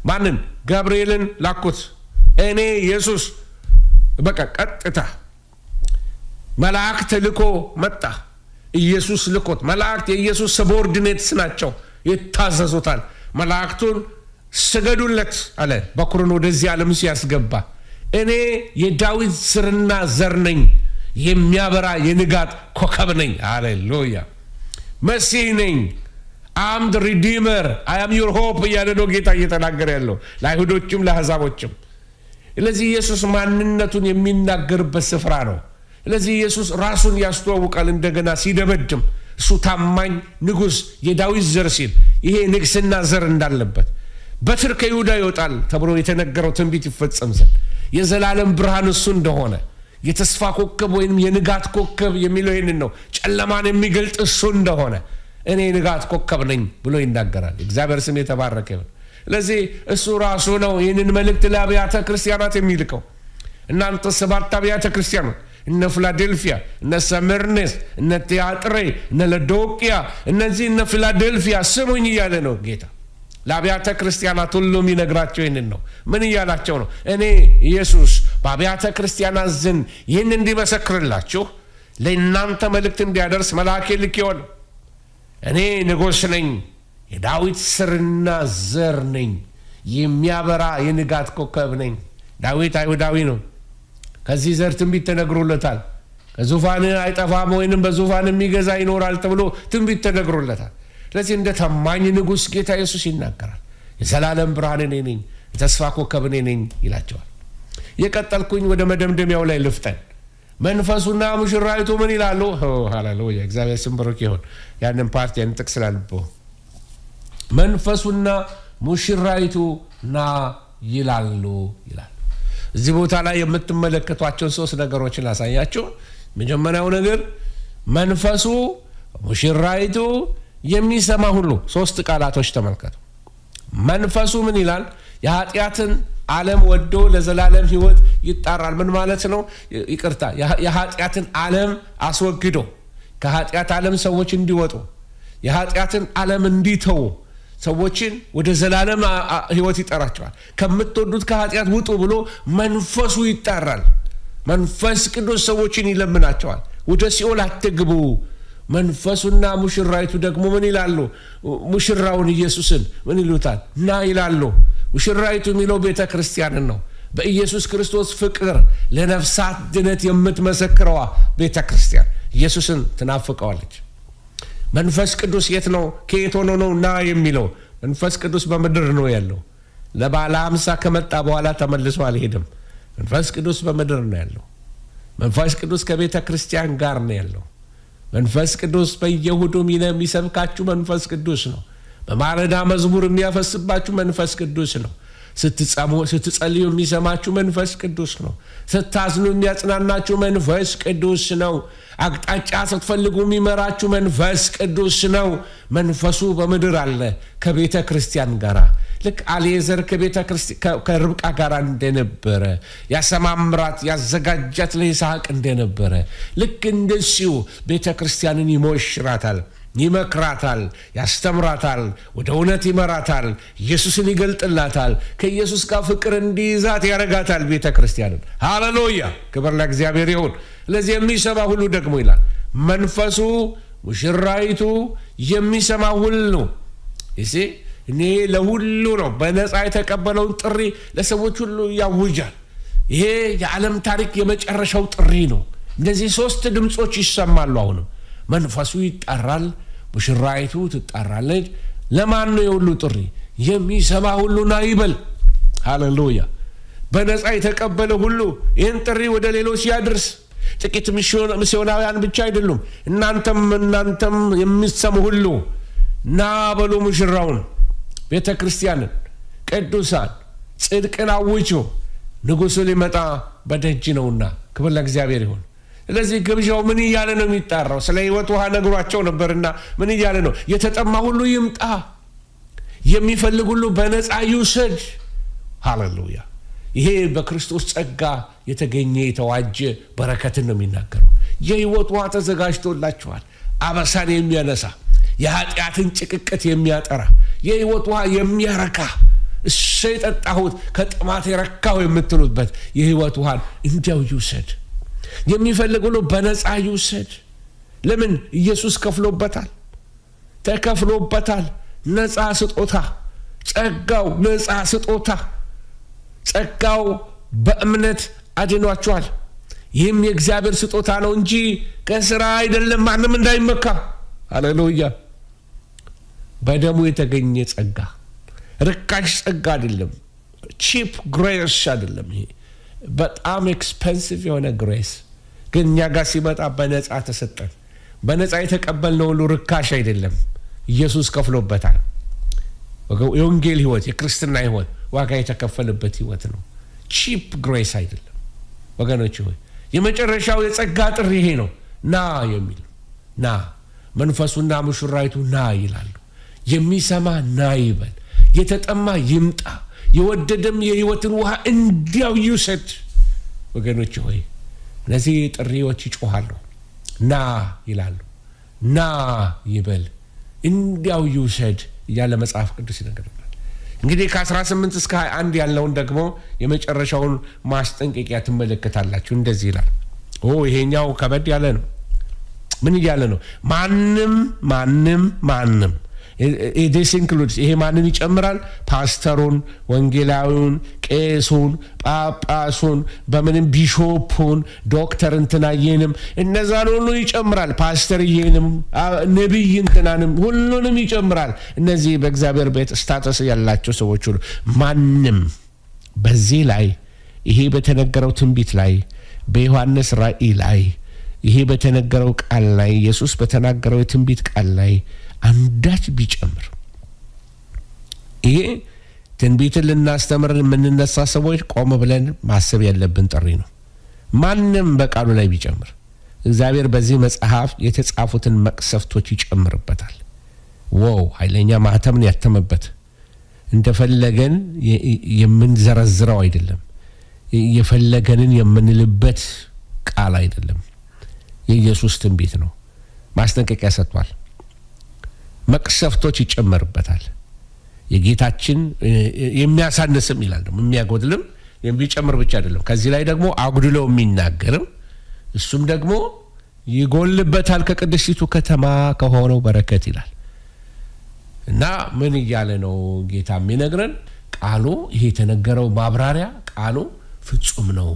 ማንን? ገብርኤልን ላኩት። እኔ ኢየሱስ በቃ ቀጥታ መልአክ ተልኮ መጣ። ኢየሱስ ልኮት። መላእክት የኢየሱስ ሰቦርዲኔትስ ናቸው፣ ይታዘዙታል። መላእክቱን ስገዱለት አለ በኩርን ወደዚህ ዓለም ሲያስገባ። እኔ የዳዊት ስርና ዘር ነኝ፣ የሚያበራ የንጋት ኮከብ ነኝ። ሃሌሉያ። መሲህ ነኝ። አም ድ ሪዲመር አይ አም ዩር ሆፕ እያለ ነው ጌታ እየተናገረ ያለው ለአይሁዶችም ለአሕዛቦችም። ስለዚህ ኢየሱስ ማንነቱን የሚናገርበት ስፍራ ነው። ስለዚህ ኢየሱስ ራሱን ያስተዋውቃል። እንደገና ሲደመድም እሱ ታማኝ ንጉሥ የዳዊት ዘር ሲል ይሄ ንግስና ዘር እንዳለበት በትር ከይሁዳ ይወጣል ተብሎ የተነገረው ትንቢት ይፈጸም ዘንድ የዘላለም ብርሃን እሱ እንደሆነ የተስፋ ኮከብ ወይም የንጋት ኮከብ የሚለው ይህንን ነው። ጨለማን የሚገልጥ እሱ እንደሆነ እኔ ንጋት ኮከብ ነኝ ብሎ ይናገራል። እግዚአብሔር ስም የተባረከ ይሁን። ስለዚህ እሱ ራሱ ነው ይህንን መልእክት ለአብያተ ክርስቲያናት የሚልከው። እናንተ 7 አብያተ ክርስቲያናት እነ ፊላዴልፊያ፣ እነ ሰምርኔስ፣ እነ ቲያጥሬ፣ እነ ለዶቅያ፣ እነዚህ እነ ፊላዴልፊያ ስሙኝ እያለ ነው ጌታ ለአብያተ ክርስቲያናት ሁሉ የሚነግራቸው ይህንን ነው። ምን እያላቸው ነው? እኔ ኢየሱስ በአብያተ ክርስቲያናት ዘንድ ይህን እንዲመሰክርላችሁ ለእናንተ መልእክት እንዲያደርስ መልአኬ ልኬዋለሁ። እኔ ንጉሥ ነኝ፣ የዳዊት ስርና ዘር ነኝ፣ የሚያበራ የንጋት ኮከብ ነኝ። ዳዊት አይሁዳዊ ነው። ከዚህ ዘር ትንቢት ተነግሮለታል። ከዙፋን አይጠፋም ወይንም በዙፋን የሚገዛ ይኖራል ተብሎ ትንቢት ተነግሮለታል። ስለዚህ እንደ ታማኝ ንጉሥ ጌታ ኢየሱስ ይናገራል። የዘላለም ብርሃን እኔ ነኝ፣ የተስፋ ኮከብ እኔ ነኝ ይላቸዋል። የቀጠልኩኝ ወደ መደምደሚያው ላይ ልፍጠን። መንፈሱና ሙሽራይቱ ምን ይላሉ? ሃሌሉያ፣ እግዚአብሔር ስም ብሩክ ይሁን። ያንን ፓርቲ ያን ጥቅስ ስላልበው መንፈሱና ሙሽራይቱ ና ይላሉ ይላል። እዚህ ቦታ ላይ የምትመለከቷቸውን 3 ነገሮችን ላሳያችሁ። መጀመሪያው ነገር መንፈሱ ሙሽራይቱ የሚሰማ ሁሉ 3 ቃላቶች ተመልከቱ። መንፈሱ ምን ይላል? የኃጢአትን ዓለም ወዶ ለዘላለም ሕይወት ይጣራል። ምን ማለት ነው? ይቅርታ፣ የኃጢአትን ዓለም አስወግዶ ከኃጢአት ዓለም ሰዎች እንዲወጡ የኃጢአትን ዓለም እንዲተዉ ሰዎችን ወደ ዘላለም ሕይወት ይጠራቸዋል። ከምትወዱት ከኃጢአት ውጡ ብሎ መንፈሱ ይጣራል። መንፈስ ቅዱስ ሰዎችን ይለምናቸዋል። ወደ ሲኦል አትግቡ። መንፈሱና ሙሽራይቱ ደግሞ ምን ይላሉ? ሙሽራውን ኢየሱስን ምን ይሉታል? ና ይላሉ። ሙሽራይቱ የሚለው ቤተ ክርስቲያንን ነው። በኢየሱስ ክርስቶስ ፍቅር ለነፍሳት ድነት የምትመሰክረዋ ቤተክርስቲያን ኢየሱስን ትናፍቀዋለች። መንፈስ ቅዱስ የት ነው? ከየት ሆኖ ነው ና የሚለው? መንፈስ ቅዱስ በምድር ነው ያለው። ለባለ 50 ከመጣ በኋላ ተመልሶ አልሄድም። መንፈስ ቅዱስ በምድር ነው ያለው። መንፈስ ቅዱስ ከቤተ ክርስቲያን ጋር ነው ያለው። መንፈስ ቅዱስ በየእሁዱ የሚሰብካችሁ መንፈስ ቅዱስ ነው። በማለዳ መዝሙር የሚያፈስባችሁ መንፈስ ቅዱስ ነው። ስትጸልዩ የሚሰማችሁ መንፈስ ቅዱስ ነው። ስታዝኑ የሚያጽናናችሁ መንፈስ ቅዱስ ነው። አቅጣጫ ስትፈልጉ የሚመራችሁ መንፈስ ቅዱስ ነው። መንፈሱ በምድር አለ ከቤተ ክርስቲያን ጋር። ልክ አልዓዛር ከርብቃ ጋር እንደነበረ ያሰማምራት ያዘጋጃት ለይስሐቅ እንደነበረ ልክ እንደዚሁ ቤተ ክርስቲያንን ይሞሽራታል፣ ይመክራታል፣ ያስተምራታል፣ ወደ እውነት ይመራታል፣ ኢየሱስን ይገልጥላታል፣ ከኢየሱስ ጋር ፍቅር እንዲይዛት ያረጋታል ቤተ ክርስቲያንን። ሃሌሉያ! ክብር ለእግዚአብሔር ይሁን። ለዚህ የሚሰማ ሁሉ ደግሞ ይላል መንፈሱ ሙሽራይቱ የሚሰማ ሁሉ እኔ ለሁሉ ነው በነፃ የተቀበለውን ጥሪ ለሰዎች ሁሉ ያውጃል። ይሄ የዓለም ታሪክ የመጨረሻው ጥሪ ነው። እነዚህ 3 ድምጾች ይሰማሉ። አሁንም መንፈሱ ይጣራል፣ ሙሽራይቱ ትጣራለች። ለማን ነው የሁሉ ጥሪ? የሚሰማ ሁሉ ና ይበል። ሃሌሉያ! በነፃ የተቀበለ ሁሉ ይህን ጥሪ ወደ ሌሎች ያድርስ። ጥቂት ሚስዮናውያን ብቻ አይደሉም። እናንተም የሚሰሙ ሁሉ ና በሉ ሙሽራውን፣ ቤተ ክርስቲያንን፣ ቅዱሳን ጽድቅን አውጁ፣ ንጉሡ ሊመጣ በደጅ ነውና። ክብር ለእግዚአብሔር ይሁን። ስለዚህ ግብዣው ምን እያለ ነው የሚጣራው? ስለ ሕይወት ውሃ ነግሯቸው ነበርና ምን እያለ ነው? የተጠማ ሁሉ ይምጣ፣ የሚፈልግ ሁሉ በነፃ ይውሰድ። ሃሌሉያ! ይሄ በክርስቶስ ጸጋ የተገኘ የተዋጀ በረከትን ነው የሚናገረው። የሕይወት ውሃ ተዘጋጅቶላችኋል። አበሳን የሚያነሳ የኃጢአትን ጭቅቅት የሚያጠራ የሕይወት ውሃ የሚያረካ እሰይ ጠጣሁት ከጥማት የረካው የምትሉበት የሕይወት ውሃን እንዲያው ይውሰድ። የሚፈልግ ሁሉ በነፃ ይውሰድ። ለምን? ኢየሱስ ከፍሎበታል፣ ተከፍሎበታል። ነፃ ስጦታ፣ ጸጋው ነፃ ስጦታ። ጸጋው በእምነት አድኗቸዋል። ይህም የእግዚአብሔር ስጦታ ነው እንጂ ከሥራ አይደለም፣ ማንም እንዳይመካ። ሃሌሉያ! በደሙ የተገኘ ጸጋ፣ ርካሽ ጸጋ አይደለም። ቺፕ ግሬስ አይደለም። ይሄ በጣም ኤክስፔንሲቭ የሆነ ግሬስ ግን እኛ ጋር ሲመጣ በነፃ ተሰጠን። በነፃ የተቀበልነው ሁሉ ርካሽ አይደለም። ኢየሱስ ከፍሎበታል። የወንጌል ሕይወት፣ የክርስትና ሕይወት ዋጋ የተከፈለበት ሕይወት ነው። ቺፕ ግሬስ አይደለም ወገኖች ሆይ። የመጨረሻው የጸጋ ጥሪ ይሄ ነው። ና የሚል ና። መንፈሱና ሙሽራይቱ ና ይላሉ። የሚሰማ ና ይበል፣ የተጠማ ይምጣ፣ የወደደም የሕይወትን ውሃ እንዲያው ይውሰድ። ወገኖች ሆይ እነዚህ ጥሪዎች ይጮሃሉ። ና ይላሉ፣ ና ይበል፣ እንዲያው ይውሰድ እያለ መጽሐፍ ቅዱስ ይነግረናል። እንግዲህ ከ18 እስከ 21 ያለውን ደግሞ የመጨረሻውን ማስጠንቀቂያ ትመለከታላችሁ። እንደዚህ ይላል። ይሄኛው ከበድ ያለ ነው። ምን እያለ ነው? ማንም this includes ይሄ ማንን ይጨምራል? ፓስተሩን፣ ወንጌላዊውን፣ ቄሱን፣ ጳጳሱን፣ በምንም ቢሾፑን፣ ዶክተር እንትናየንም እነዛን ሁሉ ይጨምራል። ፓስተርዬንም፣ ነቢይ እንትናንም ሁሉንም ይጨምራል። እነዚህ በእግዚአብሔር ቤት ስታተስ ያላቸው ሰዎች ሁሉ ማንም በዚህ ላይ ይሄ በተነገረው ትንቢት ላይ በዮሐንስ ራእይ ላይ ይሄ በተነገረው ቃል ላይ ኢየሱስ በተናገረው የትንቢት ቃል ላይ አንዳች ቢጨምር፣ ይሄ ትንቢትን ልናስተምር የምንነሳ ሰዎች ቆም ብለን ማሰብ ያለብን ጥሪ ነው። ማንም በቃሉ ላይ ቢጨምር እግዚአብሔር በዚህ መጽሐፍ የተጻፉትን መቅሰፍቶች ይጨምርበታል። ኃይለኛ ማህተምን ያተመበት እንደፈለገን የምንዘረዝረው አይደለም። የፈለገንን የምንልበት ቃል አይደለም። የኢየሱስ ትንቢት ነው። ማስጠንቀቂያ ሰጥቷል። መቅሰፍቶች ይጨመርበታል። የጌታችን የሚያሳንስም ይላል ደግሞ የሚያጎድልም የሚጨምር ብቻ አይደለም። ከዚህ ላይ ደግሞ አጉድለው የሚናገርም እሱም ደግሞ ይጎልበታል ከቅድስቲቱ ከተማ ከሆነው በረከት ይላል። እና ምን እያለ ነው ጌታ የሚነግረን? ቃሉ ይሄ የተነገረው ማብራሪያ ቃሉ ፍጹም ነው።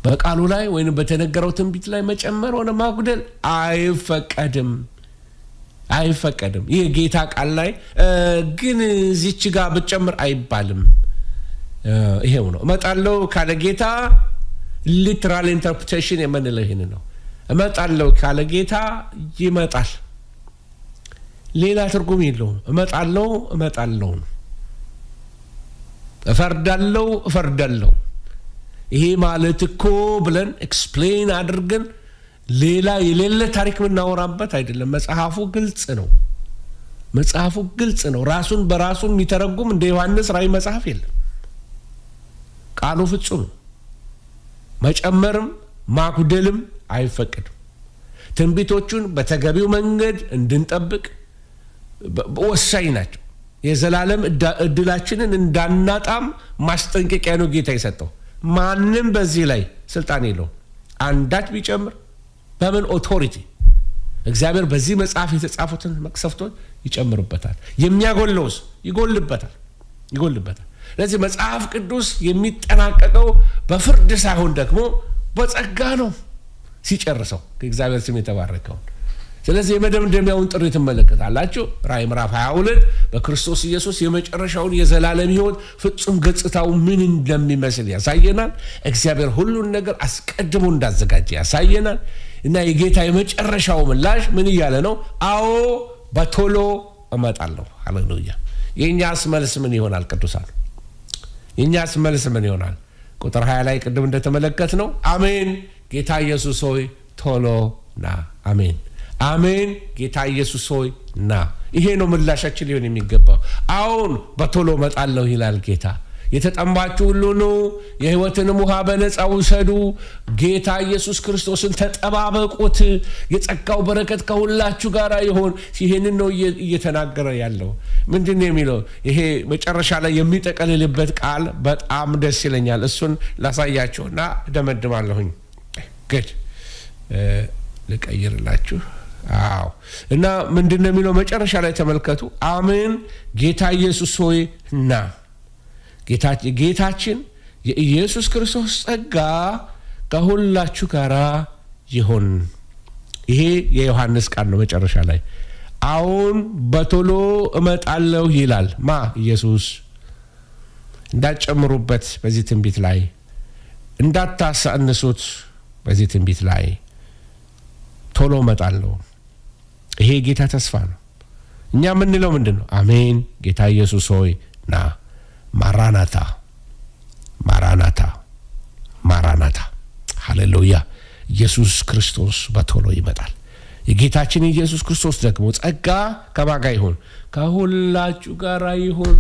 በቃሉ ላይ ወይንም በተነገረው ትንቢት ላይ መጨመር ሆነ ማጉደል አይፈቀድም። ይሄ ጌታ ቃል ላይ ግን እዚች ጋር ብጨምር አይባልም። ይሄው ነው እመጣለሁ ካለ ጌታ ሊትራል ኢንተርፕሬቴሽን የምንለው ይሄን ነው። እመጣለሁ ካለ ጌታ ይመጣል። ሌላ ትርጉም የለውም። እመጣለሁ እፈርዳለሁ። ይሄ ማለት እኮ ብለን ኤክስፕሌን አድርገን ሌላ የሌለ ታሪክ ምናወራበት አይደለም። መጽሐፉ ግልጽ ነው። ራሱን በራሱ የሚተረጉም እንደ ዮሐንስ ራእይ መጽሐፍ የለም። ቃሉ ፍጹም ነው። መጨመርም ማጉደልም አይፈቀድም። ትንቢቶቹን በተገቢው መንገድ እንድንጠብቅ ወሳኝ ናቸው። የዘላለም እድላችንን እንዳናጣም ማስጠንቀቂያ ነው ጌታ የሰጠው። ማንም በዚህ ላይ ስልጣን የለውም። አንዳች ቢጨምር በምን ኦቶሪቲ? እግዚአብሔር በዚህ መጽሐፍ የተጻፉትን መቅሰፍቶች ይጨምርበታል፣ የሚያጎለውስ ይጎልበታል። ስለዚህ መጽሐፍ ቅዱስ የሚጠናቀቀው በፍርድ ሳይሆን ደግሞ በጸጋ ነው ሲጨርሰው። ከእግዚአብሔር ስም የተባረከው። ስለዚህ የመደምደሚያውን ጥሪ ትመለከታላችሁ። ራእይ ምዕራፍ 22 በክርስቶስ ኢየሱስ የመጨረሻውን የዘላለም ሕይወት ፍጹም ገጽታው ምን እንደሚመስል ያሳየናል። እግዚአብሔር ሁሉን ነገር አስቀድሞ እንዳዘጋጀ ያሳየናል። እና የጌታ የመጨረሻው ምላሽ ምን እያለ ነው? አዎ በቶሎ እመጣለሁ። ሃሌሉያ። የእኛስ መልስ ምን ይሆናል? ቅዱሳን የእኛስ መልስ ምን ይሆናል? ቁጥር 20 ላይ ቅድም እንደተመለከት ነው አሜን ጌታ ኢየሱስ ሆይ ቶሎ ና። አሜን ጌታ ኢየሱስ ሆይ ና። ይሄ ነው ምላሻችን ሊሆን የሚገባው። አሁን በቶሎ እመጣለሁ ይላል ጌታ። የተጠማችሁ ሁሉ ኑ፣ የሕይወትንም ውሃ በነፃ ውሰዱ። ጌታ ኢየሱስ ክርስቶስን ተጠባበቁት። የጸጋው በረከት ከሁላችሁ ጋር ይሁን። ይሄንን ነው እየተናገረ ያለው። ምንድን ነው የሚለው? ይሄ መጨረሻ ላይ የሚጠቀልልበት ቃል በጣም ደስ ይለኛል። እሱን ላሳያችሁና ደመድማለሁኝ። ግድ ልቀይርላችሁ። አዎ። እና ምንድን ነው የሚለው? መጨረሻ ላይ ተመልከቱ። አሜን ጌታ ኢየሱስ ሆይ ና። ጌታችን የኢየሱስ ክርስቶስ ጸጋ ከሁላችሁ ጋር ይሁን። ይሄ የዮሐንስ ቃል ነው። መጨረሻ ላይ አሁን በቶሎ እመጣለሁ ይላል። ኢየሱስ። እንዳትጨምሩበት በዚህ ትንቢት ላይ፣ እንዳታሳንሱት በዚህ ትንቢት ላይ። ቶሎ እመጣለሁ። ይሄ ጌታ ተስፋ ነው። እኛ የምንለው ምንድን ነው? አሜን ጌታ ኢየሱስ ሆይ ና። ማራናታ። ሃሌሉያ። ኢየሱስ ክርስቶስ በቶሎ ይመጣል። የጌታችን ኢየሱስ ክርስቶስ ደግሞ ጸጋ ከማን ጋር ይሁን? ከሁላችሁ ጋር ይሁን።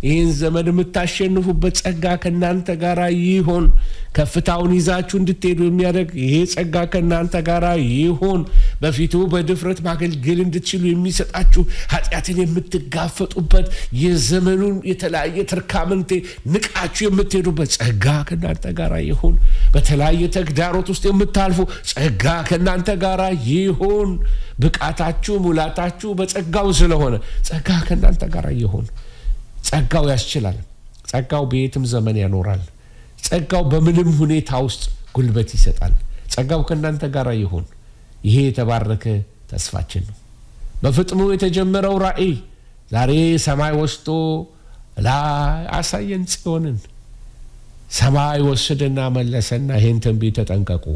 ይህን ዘመን የምታሸንፉበት ጸጋ ከእናንተ ጋር ይሁን። ከፍታውን ይዛችሁ እንድትሄዱ የሚያደርግ ይሄ ጸጋ ከእናንተ ጋር ይሁን። በፊቱ በድፍረት ማገልገል እንድትችሉ የሚሰጣችሁ፣ ኃጢአትን የምትጋፈጡበት፣ የዘመኑን የተለያየ ትርካምንቴ ንቃችሁ የምትሄዱበት ጸጋ ከእናንተ ጋር ይሁን። በተለያየ ተግዳሮት ውስጥ የምታልፉ ጸጋ ከእናንተ ጋር ይሁን። ብቃታችሁ ሙላታችሁ በጸጋው ስለሆነ ጸጋ ከእናንተ ጋር ይሁን። ጸጋው ያስችላል። ጸጋው በየትም ዘመን ያኖራል። ጸጋው በምንም ሁኔታ ውስጥ ጉልበት ይሰጣል። ጸጋው ከእናንተ ጋር ይሁን። ይሄ የተባረከ ተስፋችን ነው። በፍጥሞ የተጀመረው ራእይ ዛሬ ሰማይ ወስዶ ላይ አሳየን። ጽዮንን ሰማይ ወሰደና መለሰና ይሄን ትንቢት ተጠንቀቁ።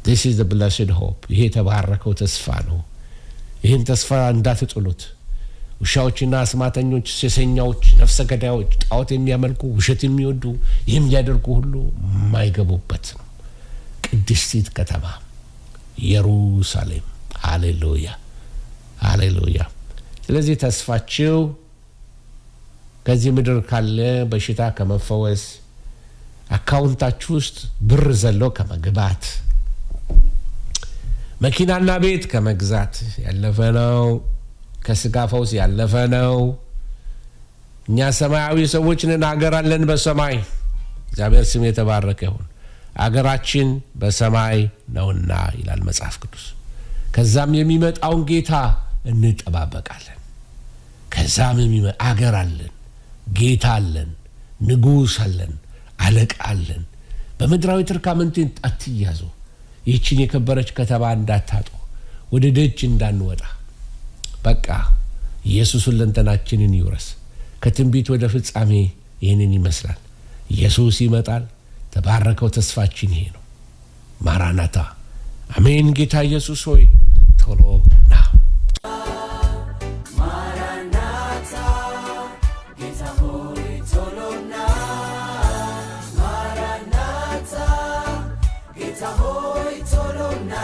this is the blessed hope። ይሄ የተባረከው ተስፋ ነው። ይሄን ተስፋ እንዳትጥሉት። ውሻዎችና አስማተኞች፣ ሴሰኛዎች፣ ነፍሰ ገዳዮች፣ ጣዖት የሚያመልኩ፣ ውሸት የሚወዱ፣ ይህም ሊያደርጉ ሁሉ የማይገቡበት ነው ቅድስቲት ከተማ ኢየሩሳሌም። ሃሌሉያ። ስለዚህ ተስፋችሁ ከዚህ ምድር ካለ በሽታ ከመፈወስ፣ አካውንታችሁ ውስጥ ብር ዘሎ ከመግባት፣ መኪናና ቤት ከመግዛት ያለፈ ነው። ከስጋ ፈውስ ያለፈ ነው። እኛ ሰማያዊ ሰዎች ነን። አገር አለን በሰማይ። እግዚአብሔር ስም የተባረከ ይሁን። አገራችን በሰማይ ነውና ይላል መጽሐፍ ቅዱስ። ከዛም የሚመጣውን ጌታ እንጠባበቃለን። ከዛም አገር አለን፣ ጌታ አለን፣ ንጉሥ አለን፣ አለቃ አለን። በምድራዊ ትርካምንቴን አትያዙ። ይህችን የከበረች ከተማ እንዳታጡ፣ ወደ ደጅ እንዳንወጣ። በቃ ኢየሱስ ሁለንተናችንን ይውረስ። ከትንቢት ወደ ፍጻሜ ይህንን ይመስላል። ኢየሱስ ይመጣል። ተባረከው ተስፋችን ይሄ ነው። ማራናታ አሜን። ጌታ ኢየሱስ ሆይ ቶሎ ና። ማራናታ ጌታ ሆይ ቶሎ ና። ማራናታ ጌታ ሆይ ቶሎ ና።